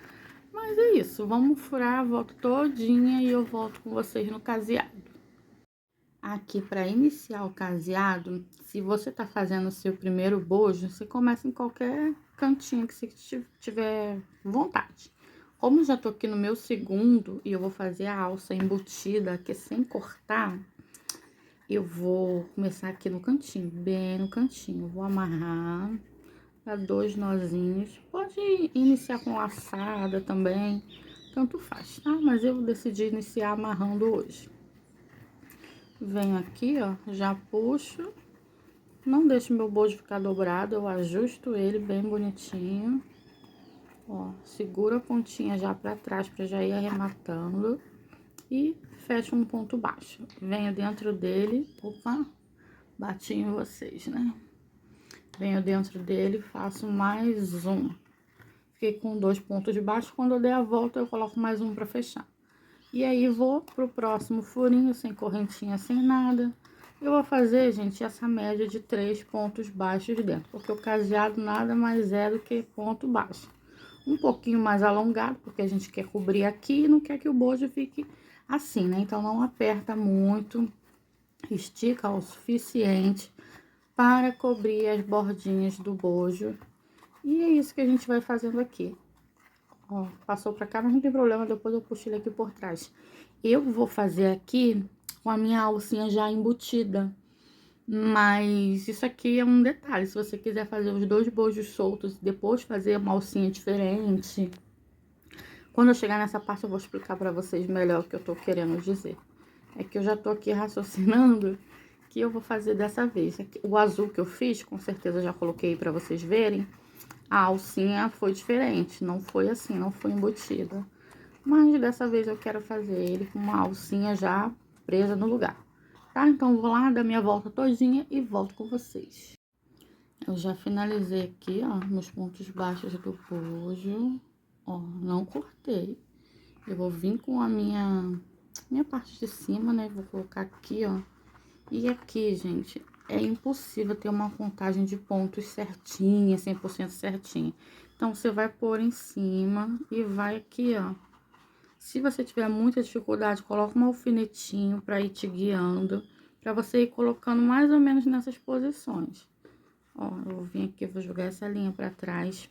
Mas é isso. Vamos furar a volta todinha e eu volto com vocês no caseado. Aqui, para iniciar o caseado, se você tá fazendo o seu primeiro bojo, você começa em qualquer cantinho que você tiver vontade. Como eu já tô aqui no meu segundo e eu vou fazer a alça embutida aqui sem cortar, eu vou começar aqui no cantinho, bem no cantinho. Vou amarrar a 2 nozinhos. Pode iniciar com laçada também, tanto faz, tá? Mas eu decidi iniciar amarrando hoje. Venho aqui, ó, já puxo. Não deixo meu bojo ficar dobrado, eu ajusto ele bem bonitinho. Ó, seguro a pontinha já pra trás pra já ir arrematando. E fecho um ponto baixo. Venho dentro dele, opa, bati em vocês, né? Venho dentro dele, faço mais um. Fiquei com 2 pontos de baixo, quando eu der a volta eu coloco mais um pra fechar. E aí, vou pro próximo furinho, sem correntinha, sem nada. Eu vou fazer, gente, essa média de 3 pontos baixos dentro, porque o caseado nada mais é do que ponto baixo. Um pouquinho mais alongado, porque a gente quer cobrir aqui e não quer que o bojo fique assim, né? Então, não aperta muito, estica o suficiente para cobrir as bordinhas do bojo. E é isso que a gente vai fazendo aqui. Ó, passou pra cá, mas não tem problema, depois eu puxo ele aqui por trás. Eu vou fazer aqui com a minha alcinha já embutida, mas isso aqui é um detalhe. Se você quiser fazer os 2 bojos soltos e depois fazer uma alcinha diferente, quando eu chegar nessa parte eu vou explicar pra vocês melhor o que eu tô querendo dizer. É que eu já tô aqui raciocinando que eu vou fazer dessa vez. O azul que eu fiz, com certeza já coloquei pra vocês verem, a alcinha foi diferente, não foi assim, não foi embutida. Mas dessa vez eu quero fazer ele com uma alcinha já presa no lugar, tá? Então, vou lá dar minha volta todinha e volto com vocês. Eu já finalizei aqui, ó, nos pontos baixos do bojo. Ó, não cortei. Eu vou vir com a minha parte de cima, né? Vou colocar aqui, ó. E aqui, gente, é impossível ter uma contagem de pontos certinha, 100% certinha. Então, você vai pôr em cima e vai aqui, ó. Se você tiver muita dificuldade, coloca um alfinetinho para ir te guiando, para você ir colocando mais ou menos nessas posições. Ó, eu vou vir aqui, vou jogar essa linha para trás.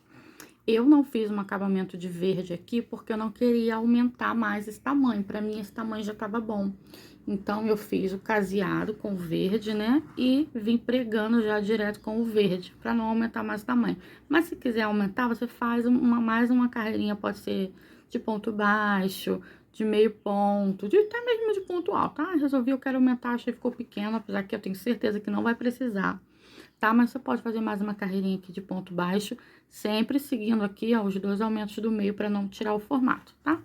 Eu não fiz um acabamento de verde aqui, porque eu não queria aumentar mais esse tamanho. Para mim, esse tamanho já tava bom. Então, eu fiz o caseado com verde, né? E vim pregando já direto com o verde, para não aumentar mais o tamanho. Mas se quiser aumentar, você faz mais uma carreirinha, pode ser de ponto baixo, de meio ponto, até mesmo de ponto alto. Ah, resolvi, eu quero aumentar, achei que ficou pequeno, apesar que eu tenho certeza que não vai precisar, tá? Mas você pode fazer mais uma carreirinha aqui de ponto baixo, sempre seguindo aqui, ó, os 2 aumentos do meio para não tirar o formato, tá?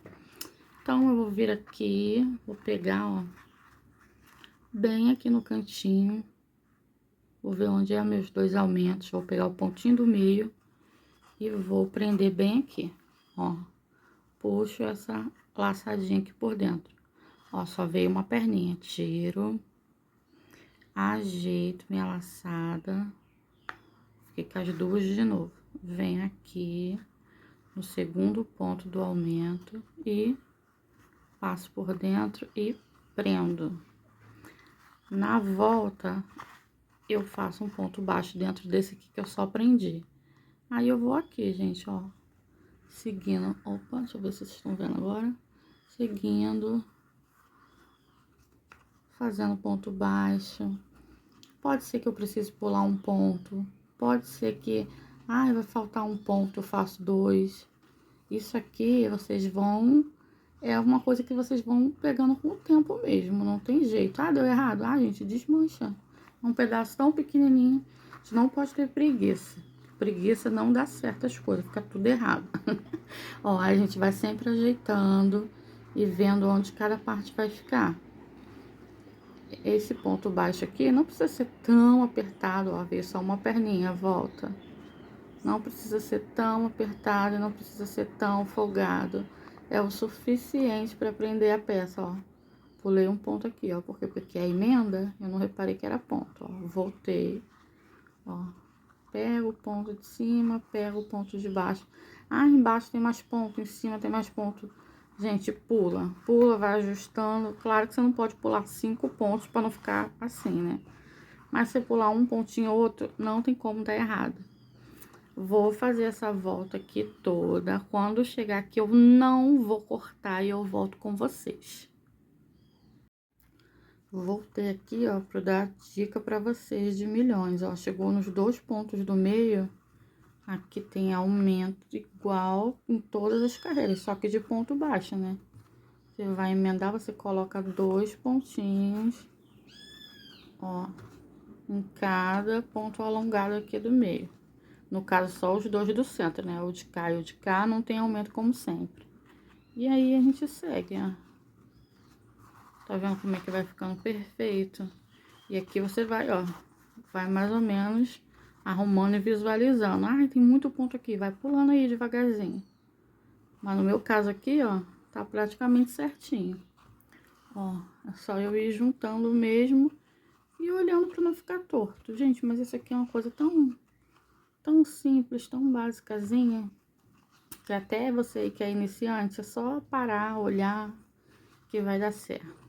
Então, eu vou vir aqui, vou pegar, ó, bem aqui no cantinho, vou ver onde é meus 2 aumentos, vou pegar o pontinho do meio e vou prender bem aqui, ó. Puxo essa laçadinha aqui por dentro. Ó, só veio uma perninha, tiro, ajeito minha laçada, Fiquei com as duas de novo. Venho aqui no segundo ponto do aumento e passo por dentro e prendo. Na volta, eu faço um ponto baixo dentro desse aqui que eu só prendi. Aí eu vou aqui, gente, ó, seguindo. Opa, deixa eu ver se vocês estão vendo agora. Seguindo, fazendo ponto baixo. Pode ser que eu precise pular um ponto. Pode ser que, vai faltar um ponto, eu faço 2. Isso aqui, vocês vão... É uma coisa que vocês vão pegando com o tempo mesmo, não tem jeito. Deu errado. Gente, desmancha. É um pedaço tão pequenininho. A gente não pode ter preguiça. Preguiça não dá certo as coisas, fica tudo errado. Ó, a gente vai sempre ajeitando e vendo onde cada parte vai ficar. Esse ponto baixo aqui não precisa ser tão apertado, ó, veio só uma perninha, volta. Não precisa ser tão apertado, não precisa ser tão folgado. É o suficiente para prender a peça, ó. Pulei um ponto aqui, ó, porque a emenda, eu não reparei que era ponto, ó. Voltei, ó. Pego o ponto de cima, pego o ponto de baixo. Embaixo tem mais ponto, em cima tem mais ponto. Gente, pula, vai ajustando. Claro que você não pode pular 5 pontos para não ficar assim, né? Mas se você pular um pontinho ou outro, não tem como dar errado. Vou fazer essa volta aqui toda. Quando chegar aqui, eu não vou cortar e eu volto com vocês. Voltei aqui, ó, para dar dica para vocês de milhões, ó. Chegou nos 2 pontos do meio, aqui tem aumento igual em todas as carreiras, só que de ponto baixo, né? Você vai emendar, você coloca 2 pontinhos, ó, em cada ponto alongado aqui do meio. No caso, só os 2 do centro, né? O de cá e o de cá não tem aumento como sempre. E aí, a gente segue, ó. Tá vendo como é que vai ficando perfeito? E aqui você vai, ó, vai mais ou menos arrumando e visualizando. Tem muito ponto aqui, vai pulando aí devagarzinho. Mas no meu caso aqui, ó, tá praticamente certinho. Ó, é só eu ir juntando mesmo e olhando pra não ficar torto. Gente, mas isso aqui é uma coisa tão simples, tão basicazinha, que até você que é iniciante, é só parar, olhar, que vai dar certo.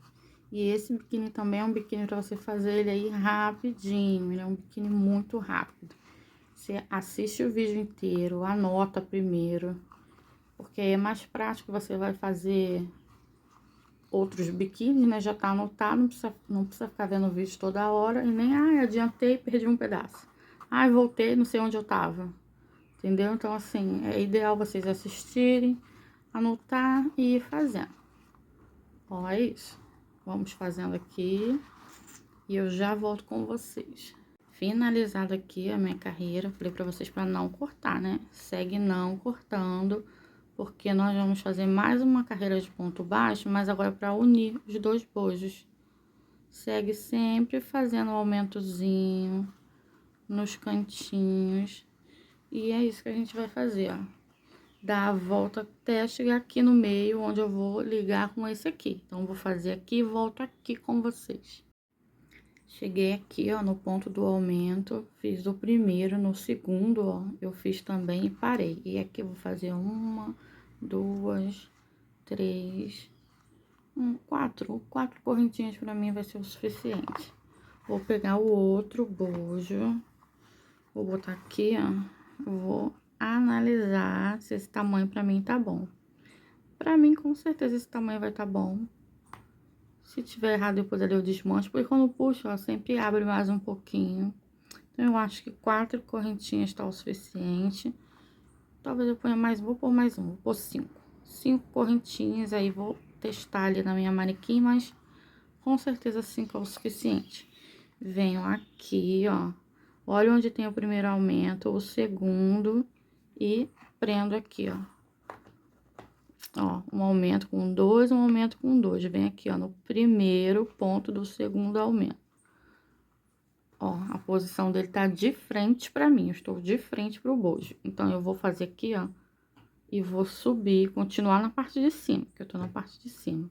E esse biquíni também é um biquíni pra você fazer ele aí rapidinho, ele é um biquíni muito rápido. Você assiste o vídeo inteiro, anota primeiro, porque aí é mais prático, você vai fazer outros biquínis, né? Já tá anotado, não precisa ficar vendo o vídeo toda hora, e nem, adiantei, perdi um pedaço. Voltei, não sei onde eu tava. Entendeu? Então, assim, é ideal vocês assistirem, anotar e ir fazendo. Ó, é isso. Vamos fazendo aqui e eu já volto com vocês. Finalizado aqui a minha carreira, falei pra vocês pra não cortar, né? Segue não cortando, porque nós vamos fazer mais uma carreira de ponto baixo, mas agora pra unir os 2 bojos. Segue sempre fazendo um aumentozinho nos cantinhos. E é isso que a gente vai fazer, ó. Dar a volta até chegar aqui no meio, onde eu vou ligar com esse aqui. Então, vou fazer aqui e volto aqui com vocês. Cheguei aqui, ó, no ponto do aumento, fiz o primeiro, no segundo, ó, eu fiz também e parei. E aqui eu vou fazer 1, 2, 3, 4 correntinhas pra mim vai ser o suficiente. Vou pegar o outro bojo, vou botar aqui, ó, vou analisar se esse tamanho pra mim tá bom. Pra mim, com certeza, esse tamanho vai tá bom. Se tiver errado, depois ali eu desmancho, porque quando puxo, ó, sempre abre mais um pouquinho. Então, eu acho que 4 correntinhas tá o suficiente. Talvez eu ponha mais, vou pôr mais vou pôr 5. 5 correntinhas, aí vou testar ali na minha manequim, mas com certeza 5 é o suficiente. Venho aqui, ó, olha onde tem o primeiro aumento, o segundo, e prendo aqui, ó. Ó, um aumento com 2, um aumento com 2. Vem aqui, ó, no primeiro ponto do segundo aumento. Ó, a posição dele tá de frente pra mim, eu estou de frente pro bojo. Então, eu vou fazer aqui, ó, e vou subir, continuar na parte de cima, que eu tô na parte de cima.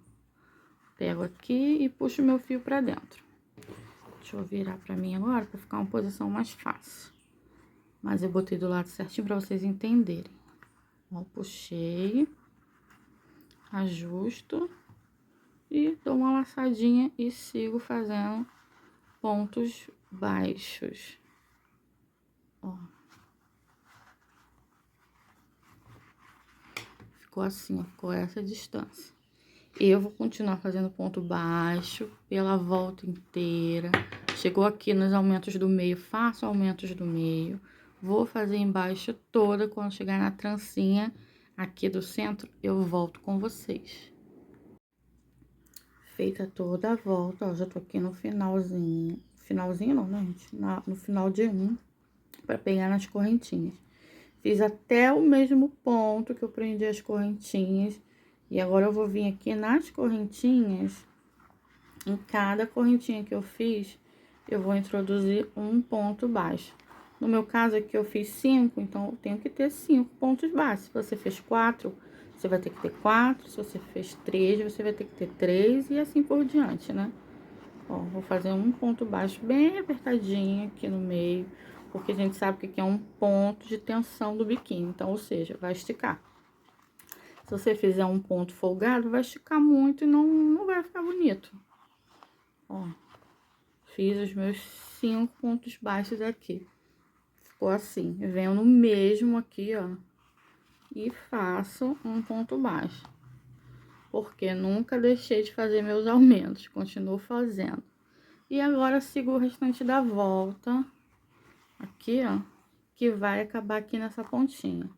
Pego aqui e puxo meu fio pra dentro. Deixa eu virar pra mim agora, pra ficar uma posição mais fácil. Mas eu botei do lado certinho pra vocês entenderem. Ó, puxei, ajusto e dou uma laçadinha e sigo fazendo pontos baixos. Ó. Ficou assim, ó, ficou essa distância. Eu vou continuar fazendo ponto baixo pela volta inteira. Chegou aqui nos aumentos do meio, faço aumentos do meio. Vou fazer embaixo toda, quando chegar na trancinha aqui do centro, eu volto com vocês. Feita toda a volta, ó, já tô aqui no finalzinho. Finalzinho não, né, gente? No final de um, pra pegar nas correntinhas. Fiz até o mesmo ponto que eu prendi as correntinhas. E agora eu vou vir aqui nas correntinhas. Em cada correntinha que eu fiz, eu vou introduzir um ponto baixo. No meu caso aqui eu fiz 5, então eu tenho que ter 5 pontos baixos. Se você fez 4, você vai ter que ter 4. Se você fez 3, você vai ter que ter 3 e assim por diante, né? Ó, vou fazer um ponto baixo bem apertadinho aqui no meio, porque a gente sabe que aqui é um ponto de tensão do biquíni, então, ou seja, vai esticar. Se você fizer um ponto folgado, vai esticar muito e não vai ficar bonito. Ó, fiz os meus 5 pontos baixos aqui. Ficou assim, eu venho no mesmo aqui, ó, e faço um ponto baixo. Porque nunca deixei de fazer meus aumentos, continuo fazendo. E agora sigo o restante da volta, aqui, ó, que vai acabar aqui nessa pontinha.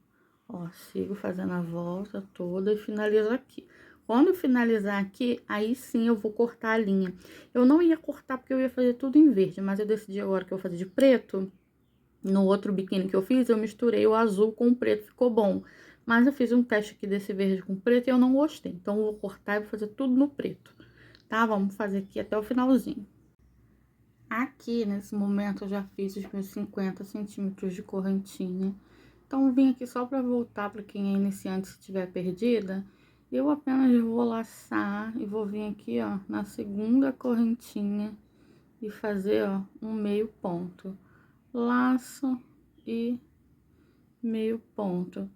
Ó, sigo fazendo a volta toda e finalizo aqui. Quando finalizar aqui, aí sim eu vou cortar a linha. Eu não ia cortar porque eu ia fazer tudo em verde, mas eu decidi agora que eu vou fazer de preto. No outro biquíni que eu fiz, eu misturei o azul com o preto, ficou bom. Mas eu fiz um teste aqui desse verde com preto e eu não gostei. Então, eu vou cortar e vou fazer tudo no preto, tá? Vamos fazer aqui até o finalzinho. Aqui, nesse momento, eu já fiz os meus 50 centímetros de correntinha. Então, vim aqui só pra voltar pra quem é iniciante, se tiver perdida. Eu apenas vou laçar e vou vir aqui, ó, na segunda correntinha e fazer, ó, um meio ponto. Laço e meio ponto.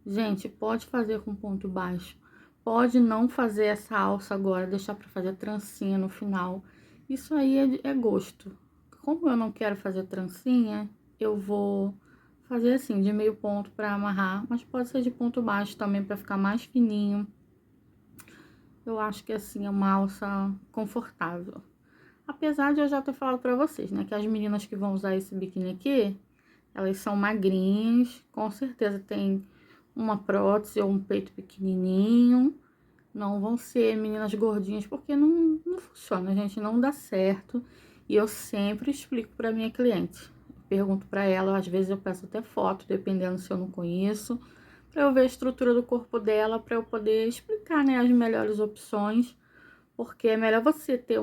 Gente, pode fazer com ponto baixo. Pode não fazer essa alça agora, deixar pra fazer trancinha no final. Isso aí é gosto. Como eu não quero fazer trancinha, eu vou fazer assim, de meio ponto pra amarrar. Mas pode ser de ponto baixo também, pra ficar mais fininho. Eu acho que assim é uma alça confortável. Apesar de eu já ter falado pra vocês, né, que as meninas que vão usar esse biquíni aqui, elas são magrinhas, com certeza tem uma prótese ou um peito pequenininho. Não vão ser meninas gordinhas, porque não funciona, gente, não dá certo. E eu sempre explico pra minha cliente. Pergunto pra ela, às vezes eu peço até foto, dependendo se eu não conheço, pra eu ver a estrutura do corpo dela, pra eu poder explicar, né, as melhores opções. Porque é melhor você ter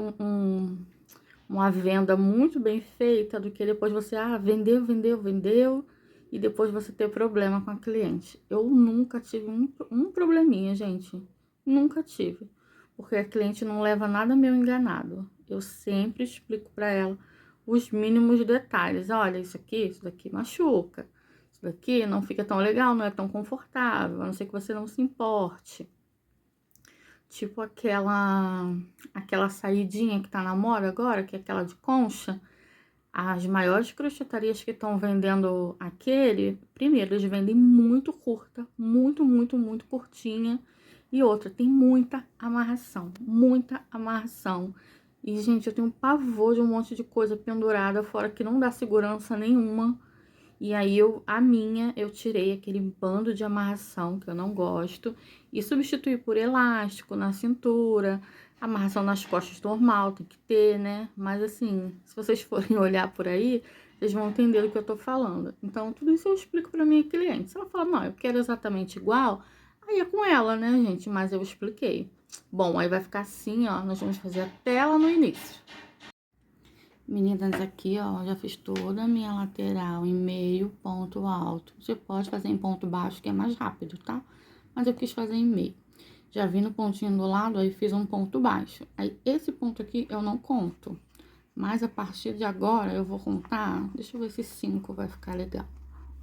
uma venda muito bem feita do que depois você, vendeu, e depois você ter problema com a cliente. Eu nunca tive um probleminha, gente. Nunca tive. Porque a cliente não leva nada meu enganado. Eu sempre explico pra ela os mínimos detalhes. Olha, isso daqui machuca. Isso daqui não fica tão legal, não é tão confortável, a não ser que você não se importe. Tipo aquela saidinha que tá na moda agora, que é aquela de concha. As maiores crochetarias que estão vendendo aquele, primeiro, eles vendem muito curta, muito curtinha. E outra, tem muita amarração, muita amarração. E, gente, eu tenho pavor de um monte de coisa pendurada, fora que não dá segurança nenhuma. E aí, eu tirei aquele bando de amarração, que eu não gosto, e substituí por elástico na cintura, amarração nas costas normal, tem que ter, né? Mas assim, se vocês forem olhar por aí, vocês vão entender do que eu tô falando. Então, tudo isso eu explico pra minha cliente. Se ela fala, não, eu quero exatamente igual, aí é com ela, né, gente? Mas eu expliquei. Bom, aí vai ficar assim, ó, nós vamos fazer até lá no início. Meninas, aqui, ó, já fiz toda a minha lateral em meio ponto alto. Você pode fazer em ponto baixo, que é mais rápido, tá? Mas eu quis fazer em meio. Já vi no pontinho do lado, aí fiz um ponto baixo. Aí, esse ponto aqui eu não conto. Mas a partir de agora, eu vou contar... Deixa eu ver se 5 vai ficar legal.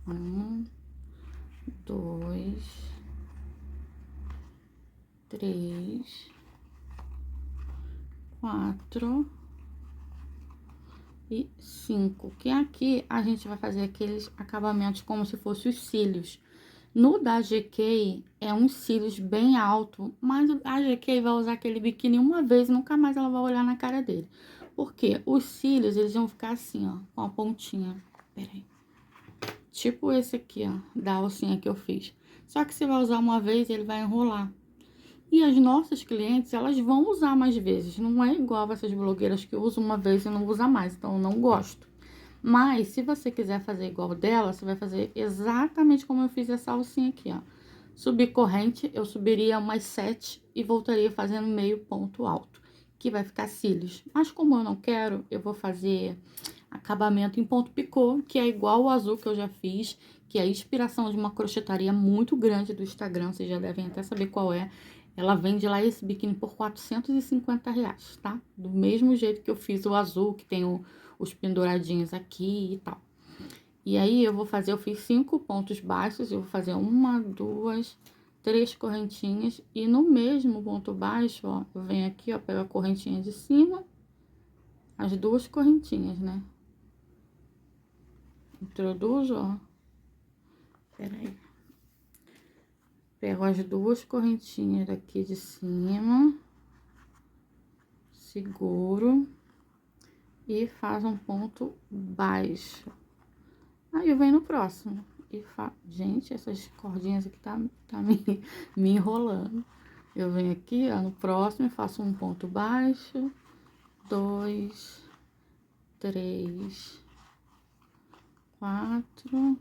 Um, dois, três, quatro e 5. Que aqui a gente vai fazer aqueles acabamentos como se fossem os cílios. No da GK é uns cílios bem alto, mas a GK vai usar aquele biquíni uma vez e nunca mais ela vai olhar na cara dele. Porque os cílios, eles vão ficar assim, ó, com a pontinha. Peraí. Tipo esse aqui, ó, da alcinha que eu fiz. Só que você vai usar uma vez e ele vai enrolar. E as nossas clientes, elas vão usar mais vezes. Não é igual essas blogueiras que usam uma vez e não usam mais. Então, eu não gosto. Mas, se você quiser fazer igual dela, você vai fazer exatamente como eu fiz essa alcinha aqui, ó. Subir corrente, eu subiria umas 7 e voltaria fazendo meio ponto alto, que vai ficar cílios. Mas como eu não quero, eu vou fazer acabamento em ponto picô, que é igual o azul que eu já fiz, que é a inspiração de uma crochetaria muito grande do Instagram, vocês já devem até saber qual é. Ela vende lá esse biquíni por R$ 450, tá? Do mesmo jeito que eu fiz o azul, que tem os penduradinhos aqui e tal. E aí, eu fiz 5 pontos baixos, eu vou fazer 1, 2, 3 correntinhas. E no mesmo ponto baixo, ó, eu venho aqui, ó, pego a correntinha de cima, as 2 correntinhas, né? Introduzo, ó. Peraí. Pego as 2 correntinhas daqui de cima, seguro e faz um ponto baixo. Aí eu venho no próximo e gente, essas cordinhas aqui tá me enrolando. Eu venho aqui, ó, no próximo e faço um ponto baixo, 2, 3, 4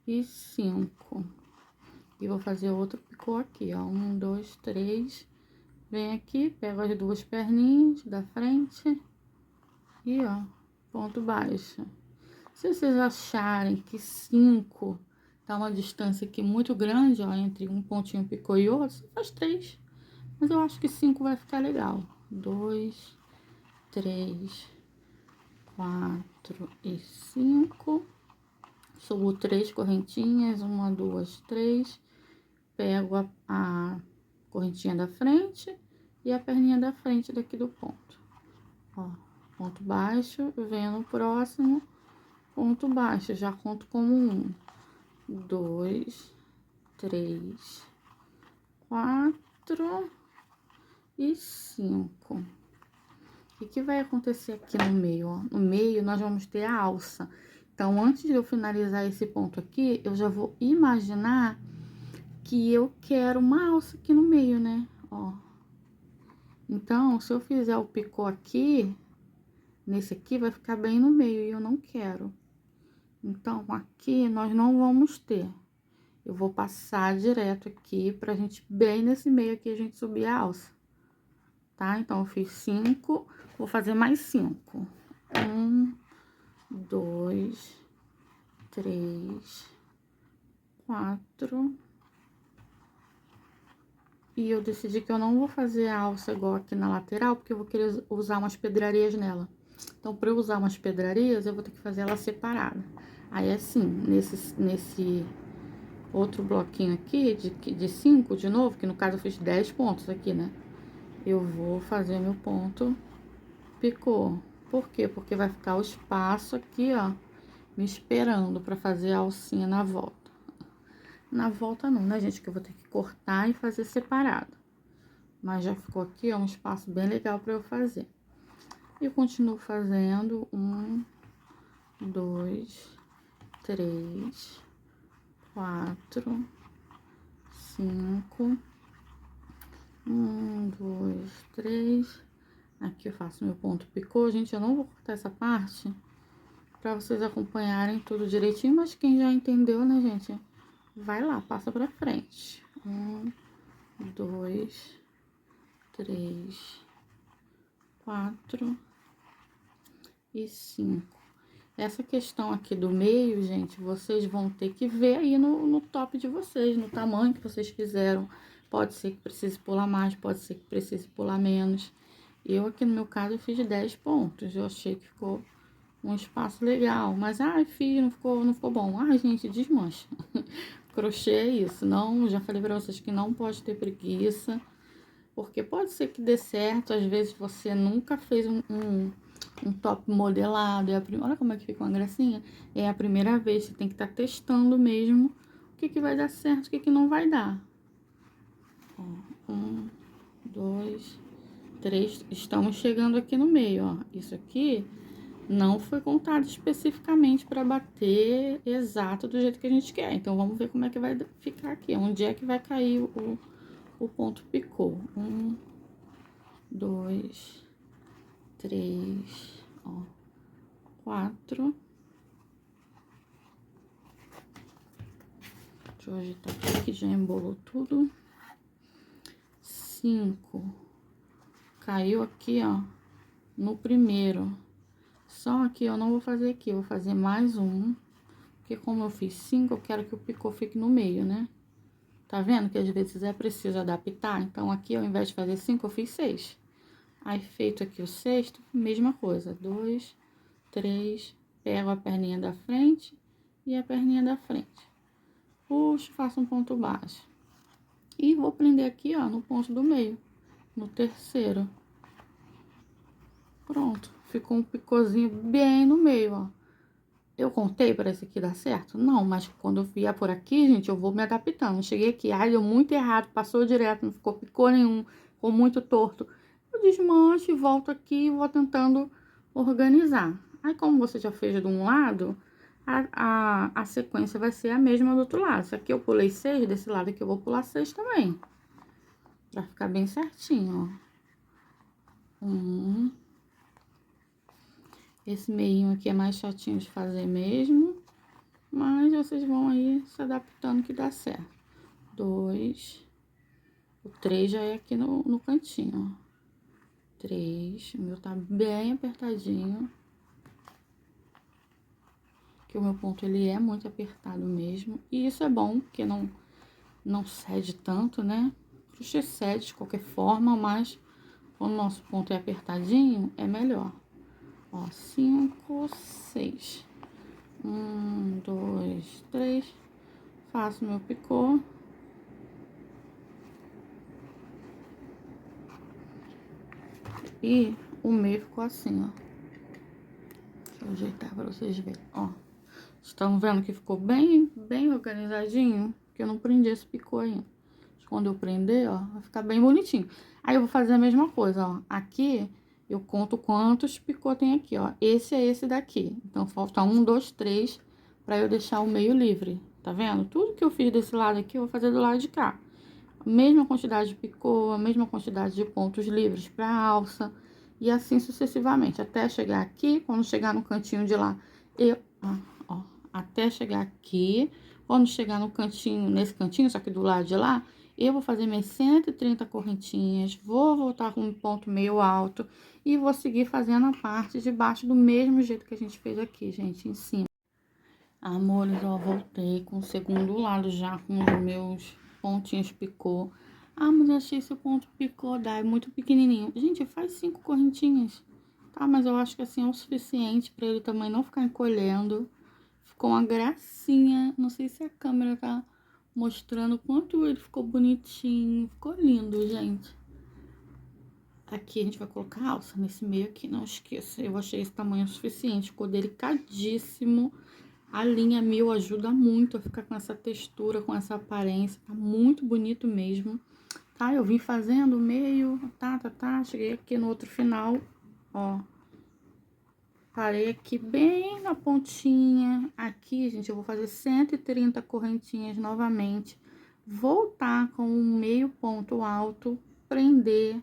e 5. E vou fazer outro picô aqui, ó, 1, 2, 3. Venho aqui, pego as 2 perninhas da frente e, ó, ponto baixo. Se vocês acharem que 5 tá uma distância aqui muito grande, ó, entre um pontinho picô e outro, você faz 3. Mas eu acho que 5 vai ficar legal. 2, 3, 4 e 5. Subo 3 correntinhas, 1, 2, 3. Pego a correntinha da frente e a perninha da frente daqui do ponto. Ó, ponto baixo, venho no próximo, ponto baixo, já conto como 1, 2, 3, 4 e 5. O que vai acontecer aqui no meio, ó? No meio, nós vamos ter a alça. Então, antes de eu finalizar esse ponto aqui, eu já vou imaginar que eu quero uma alça aqui no meio, né? Ó. Então, se eu fizer o picô aqui, nesse aqui vai ficar bem no meio e eu não quero. Então, aqui nós não vamos ter. Eu vou passar direto aqui pra gente, bem nesse meio aqui, a gente subir a alça. Tá? Então, eu fiz 5, vou fazer mais 5. 1, 2, 3, 4. E eu decidi que eu não vou fazer a alça igual aqui na lateral, porque eu vou querer usar umas pedrarias nela. Então, para eu usar umas pedrarias, eu vou ter que fazer ela separada. Aí, assim, nesse outro bloquinho aqui, de 5, de novo, que no caso eu fiz 10 pontos aqui, né? Eu vou fazer meu ponto picô. Por quê? Porque vai ficar o espaço aqui, ó, me esperando pra fazer a alcinha na volta. Na volta não, né, gente? Que eu vou ter que cortar e fazer separado. Mas já ficou aqui, ó, um espaço bem legal pra eu fazer. E continuo fazendo 1, 2, 3, 4, 5. 1, 2, 3. Aqui eu faço meu ponto picô. Gente, eu não vou cortar essa parte pra vocês acompanharem tudo direitinho, mas quem já entendeu, né, gente? Vai lá, passa pra frente. 1, 2, 3, 4 e 5. Essa questão aqui do meio, gente, vocês vão ter que ver aí no top de vocês, no tamanho que vocês quiseram. Pode ser que precise pular mais, pode ser que precise pular menos. Eu aqui no meu caso eu fiz 10 pontos, eu achei que ficou um espaço legal. Mas, ai, fiz, não ficou bom. Ai, gente, desmancha. Crochê é isso. Não, já falei pra vocês que não pode ter preguiça. Porque pode ser que dê certo. Às vezes você nunca fez um top modelado. Olha como é que fica uma gracinha. É a primeira vez. Você tem que estar testando mesmo o que vai dar certo, o que não vai dar. Ó, 1, 2, 3. Estamos chegando aqui no meio, ó. Isso aqui não foi contado especificamente para bater exato do jeito que a gente quer. Então, vamos ver como é que vai ficar aqui. Onde é que vai cair o ponto picô. 1, 2, 3, ó, 4. Deixa eu ajeitar aqui que já embolou tudo. 5. Caiu aqui, ó, no primeiro. Só que eu não vou fazer aqui, eu vou fazer mais um. Porque como eu fiz 5, eu quero que o picô fique no meio, né? Tá vendo que às vezes é preciso adaptar? Então, aqui, ao invés de fazer 5, eu fiz 6. Aí, feito aqui o sexto, mesma coisa. 2, 3, pego a perninha da frente e a perninha da frente. Puxo, faço um ponto baixo. E vou prender aqui, ó, no ponto do meio, no terceiro. Pronto, ficou um picôzinho bem no meio, ó. Eu contei para esse aqui dar certo? Não, mas quando eu vier por aqui, gente, eu vou me adaptando. Cheguei aqui, ai, deu muito errado, passou direto, não ficou picô nenhum, ficou muito torto. Eu desmancho e volto aqui e vou tentando organizar. Aí, como você já fez de um lado, a sequência vai ser a mesma do outro lado. Se aqui eu pulei 6, desse lado aqui eu vou pular 6 também. Pra ficar bem certinho, ó. Esse meinho aqui é mais chatinho de fazer mesmo, mas vocês vão aí se adaptando que dá certo. 2, o 3 já é aqui no cantinho, ó. 3, o meu tá bem apertadinho. Que o meu ponto, ele é muito apertado mesmo. E isso é bom, porque não cede tanto, né? O crochê cede de qualquer forma, mas quando o nosso ponto é apertadinho, é melhor. Ó, 5, 6. 1, 2, 3. Faço meu picô. E o meio ficou assim, ó. Deixa eu ajeitar pra vocês verem, ó. Estão vendo que ficou bem organizadinho? Que eu não prendi esse picô ainda. Quando eu prender, ó, vai ficar bem bonitinho. Aí eu vou fazer a mesma coisa, ó. Aqui eu conto quantos picô tem aqui, ó. Esse é esse daqui. Então, falta 1, 2, 3 pra eu deixar o meio livre. Tá vendo? Tudo que eu fiz desse lado aqui, eu vou fazer do lado de cá. A mesma quantidade de picô, a mesma quantidade de pontos livres pra alça. E assim sucessivamente. Até chegar aqui, quando chegar no cantinho de lá, ó, até chegar aqui. Quando chegar no cantinho, nesse cantinho, só que do lado de lá, eu vou fazer minhas 130 correntinhas, vou voltar com um ponto meio alto e vou seguir fazendo a parte de baixo do mesmo jeito que a gente fez aqui, gente, em cima. Amores, ó, voltei com o segundo lado já com os meus pontinhos picô. Ah, mas eu achei esse ponto picô, dá, é muito pequenininho. Gente, faz 5 correntinhas, tá? Mas eu acho que assim é o suficiente pra ele também não ficar encolhendo. Ficou uma gracinha. Não sei se a câmera tá mostrando o quanto ele ficou bonitinho. Ficou lindo, gente. Aqui a gente vai colocar a alça nesse meio aqui, não esqueça. Eu achei esse tamanho suficiente. Ficou delicadíssimo. A linha 1000 ajuda muito a ficar com essa textura, com essa aparência. Tá muito bonito mesmo. Tá? Eu vim fazendo o meio, tá. Cheguei aqui no outro final, ó. Parei aqui bem na pontinha. Aqui, gente, eu vou fazer 130 correntinhas novamente. Voltar com um meio ponto alto, prender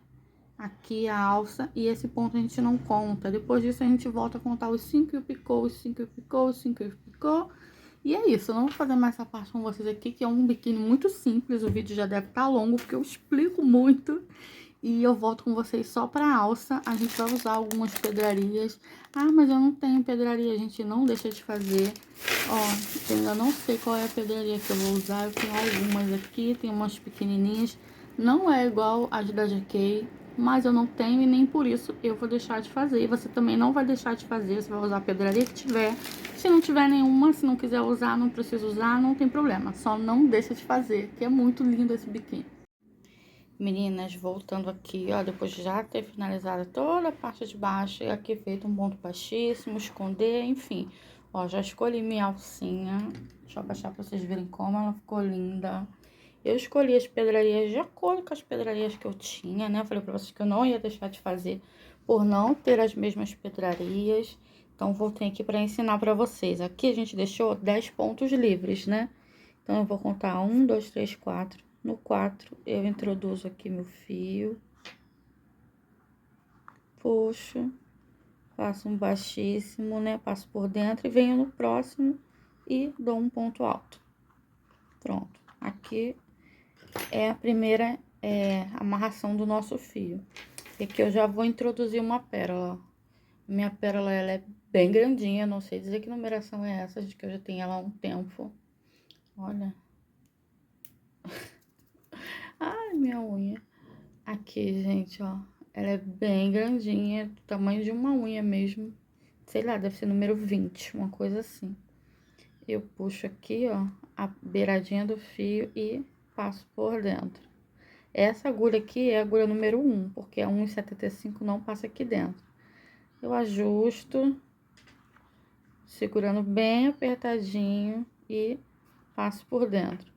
aqui a alça. E esse ponto a gente não conta. Depois disso, a gente volta a contar os 5 e o picô, os 5 e o picô, os 5 e o picô. E é isso, eu não vou fazer mais essa parte com vocês aqui, que é um biquíni muito simples. O vídeo já deve estar longo, porque eu explico muito. E eu volto com vocês só pra alça. A gente vai usar algumas pedrarias. Ah, mas eu não tenho pedraria, a gente não deixa de fazer. Ó, eu ainda não sei qual é a pedraria que eu vou usar. Eu tenho algumas aqui, tem umas pequenininhas. Não é igual as da GK, mas eu não tenho e nem por isso eu vou deixar de fazer. E você também não vai deixar de fazer, você vai usar a pedraria que tiver. Se não tiver nenhuma, se não quiser usar, não precisa usar, não tem problema. Só não deixa de fazer, que é muito lindo esse biquíni. Meninas, voltando aqui, ó, depois de já ter finalizado toda a parte de baixo, e aqui feito um ponto baixíssimo, esconder, enfim. Ó, já escolhi minha alcinha. Deixa eu abaixar pra vocês verem como ela ficou linda. Eu escolhi as pedrarias de acordo com as pedrarias que eu tinha, né? Eu falei pra vocês que eu não ia deixar de fazer por não ter as mesmas pedrarias. Então, voltei aqui pra ensinar pra vocês. Aqui a gente deixou 10 pontos livres, né? Então, eu vou contar 1, 2, 3, 4. No 4, eu introduzo aqui meu fio. Puxo. Faço um baixíssimo, né? Passo por dentro e venho no próximo e dou um ponto alto. Pronto. Aqui é a primeira amarração do nosso fio. E aqui eu já vou introduzir uma pérola. Minha pérola, ela é bem grandinha, não sei dizer que numeração é essa, de que eu já tenho ela há um tempo. Olha. Ai, minha unha. Aqui, gente, ó. Ela é bem grandinha, do tamanho de uma unha mesmo. Sei lá, deve ser número 20, uma coisa assim. Eu puxo aqui, ó, a beiradinha do fio e passo por dentro. Essa agulha aqui é a agulha número 1, porque a 1,75 não passa aqui dentro. Eu ajusto, segurando bem apertadinho e passo por dentro.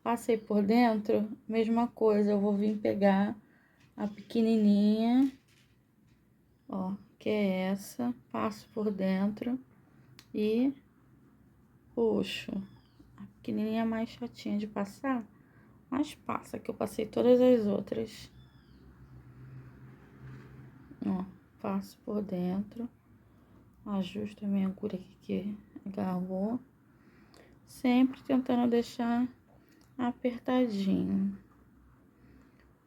Passei por dentro, mesma coisa, eu vou vir pegar a pequenininha, ó, que é essa, passo por dentro e puxo. A pequenininha é mais chatinha de passar, mas passa, que eu passei todas as outras. Ó, passo por dentro, ajusto a minha agulha aqui que agarrou, sempre tentando deixar apertadinho,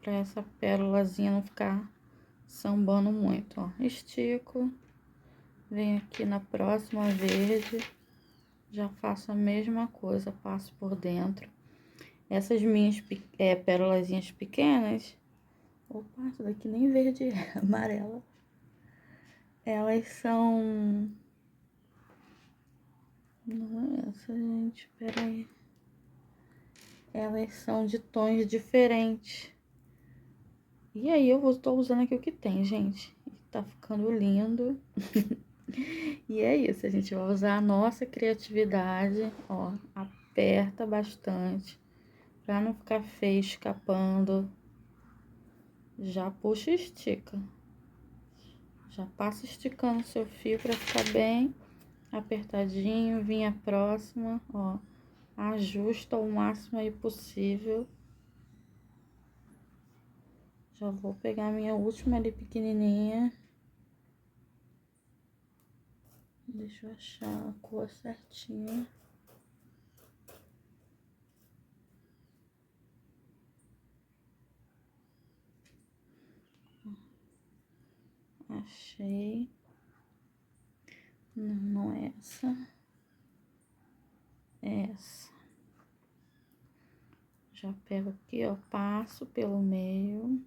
pra essa pérolazinha não ficar sambando muito, ó. Estico, venho aqui na próxima verde, já faço a mesma coisa, passo por dentro. Essas minhas pérolazinhas pequenas, opa, essa daqui nem verde é, amarela. Elas são... Não é essa, gente, peraí. Elas são de tons diferentes. E aí, eu tô usando aqui o que tem, gente. Tá ficando lindo. E é isso, a gente vai usar a nossa criatividade, ó. Aperta bastante, pra não ficar feio escapando. Já puxa e estica. Já passa esticando seu fio pra ficar bem apertadinho. Vim a próxima, ó. Ajusta o máximo aí possível. Já vou pegar a minha última ali pequenininha. Deixa eu achar a cor certinha. Achei. Não, não é essa. É essa. Já pego aqui, ó, passo pelo meio.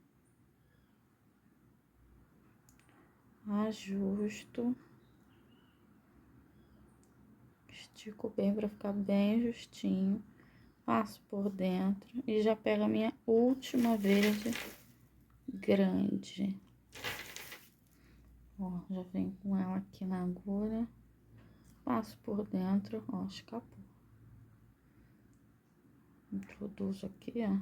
Ajusto. Estico bem pra ficar bem justinho. Passo por dentro e já pego a minha última verde grande. Ó, já venho com ela aqui na agulha. Passo por dentro, ó, escapou. Introduzo aqui, ó.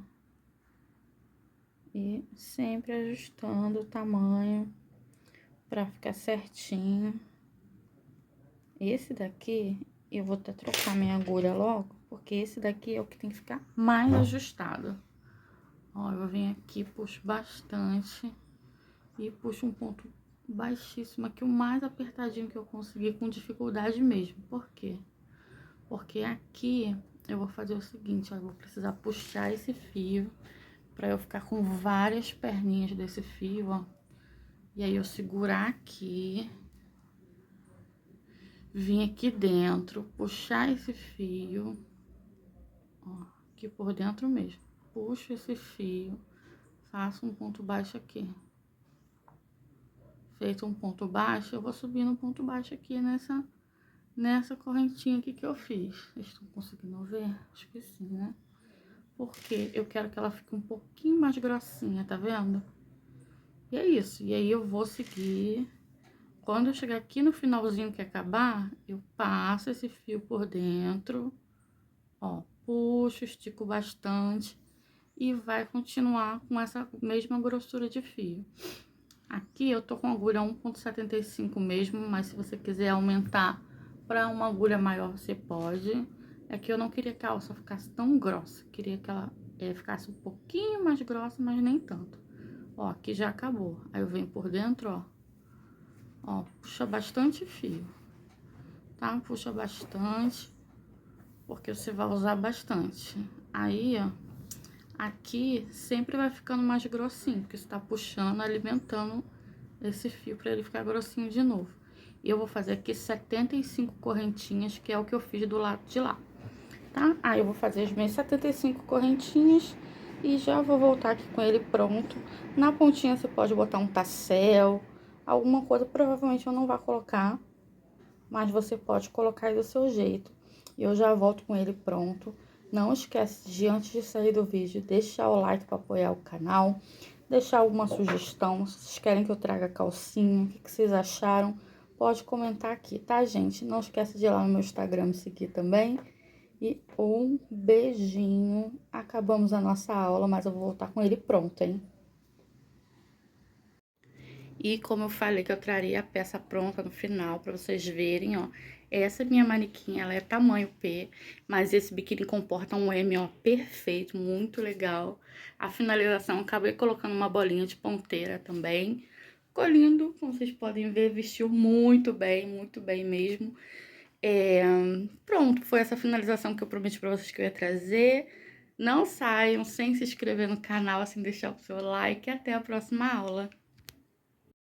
E sempre ajustando o tamanho pra ficar certinho. Esse daqui, eu vou até trocar minha agulha logo, porque esse daqui é o que tem que ficar mais ajustado. Ó, eu venho aqui, puxo bastante e puxo um ponto baixíssimo aqui, o mais apertadinho que eu conseguir, com dificuldade mesmo. Por quê? Porque aqui eu vou fazer o seguinte, ó, eu vou precisar puxar esse fio pra eu ficar com várias perninhas desse fio, ó. E aí eu segurar aqui, vim aqui dentro, puxar esse fio, ó, aqui por dentro mesmo. Puxo esse fio, faço um ponto baixo aqui. feito um ponto baixo, eu vou subir no ponto baixo aqui nessa correntinha aqui que eu fiz. Vocês estão conseguindo ver? Acho que sim, né? Porque eu quero que ela fique um pouquinho mais grossinha, tá vendo? E é isso. E aí eu vou seguir. Quando eu chegar aqui no finalzinho que acabar, eu passo esse fio por dentro, ó, puxo, estico bastante e vai continuar com essa mesma grossura de fio. Aqui eu tô com agulha 1,75 mesmo, mas se você quiser aumentar para uma agulha maior, você pode. É que eu não queria que a alça ficasse tão grossa, queria que ela ficasse um pouquinho mais grossa, mas nem tanto. Ó, aqui já acabou. Aí eu venho por dentro, ó, puxa bastante fio, tá? Puxa bastante, porque você vai usar bastante. Aí, ó, aqui sempre vai ficando mais grossinho, porque você tá puxando, alimentando esse fio para ele ficar grossinho de novo. E eu vou fazer aqui 75 correntinhas, que é o que eu fiz do lado de lá, tá? Aí eu vou fazer as minhas 75 correntinhas e já vou voltar aqui com ele pronto. Na pontinha você pode botar um tassel, alguma coisa, provavelmente eu não vou colocar, mas você pode colocar aí do seu jeito. E eu já volto com ele pronto. Não esquece de, antes de sair do vídeo, deixar o like para apoiar o canal, deixar alguma sugestão, se vocês querem que eu traga calcinha, o que vocês acharam, pode comentar aqui, tá, gente? Não esquece de ir lá no meu Instagram me seguir também. E um beijinho. Acabamos a nossa aula, mas eu vou voltar com ele pronto, hein? E como eu falei que eu traria a peça pronta no final, pra vocês verem, ó. Essa minha manequim, ela é tamanho P, mas esse biquíni comporta um M, ó, perfeito, muito legal. A finalização, acabei colocando uma bolinha de ponteira também. Ficou lindo, como vocês podem ver, vestiu muito bem mesmo. Pronto, foi essa finalização que eu prometi pra vocês que eu ia trazer. Não saiam sem se inscrever no canal, sem deixar o seu like. E até a próxima aula.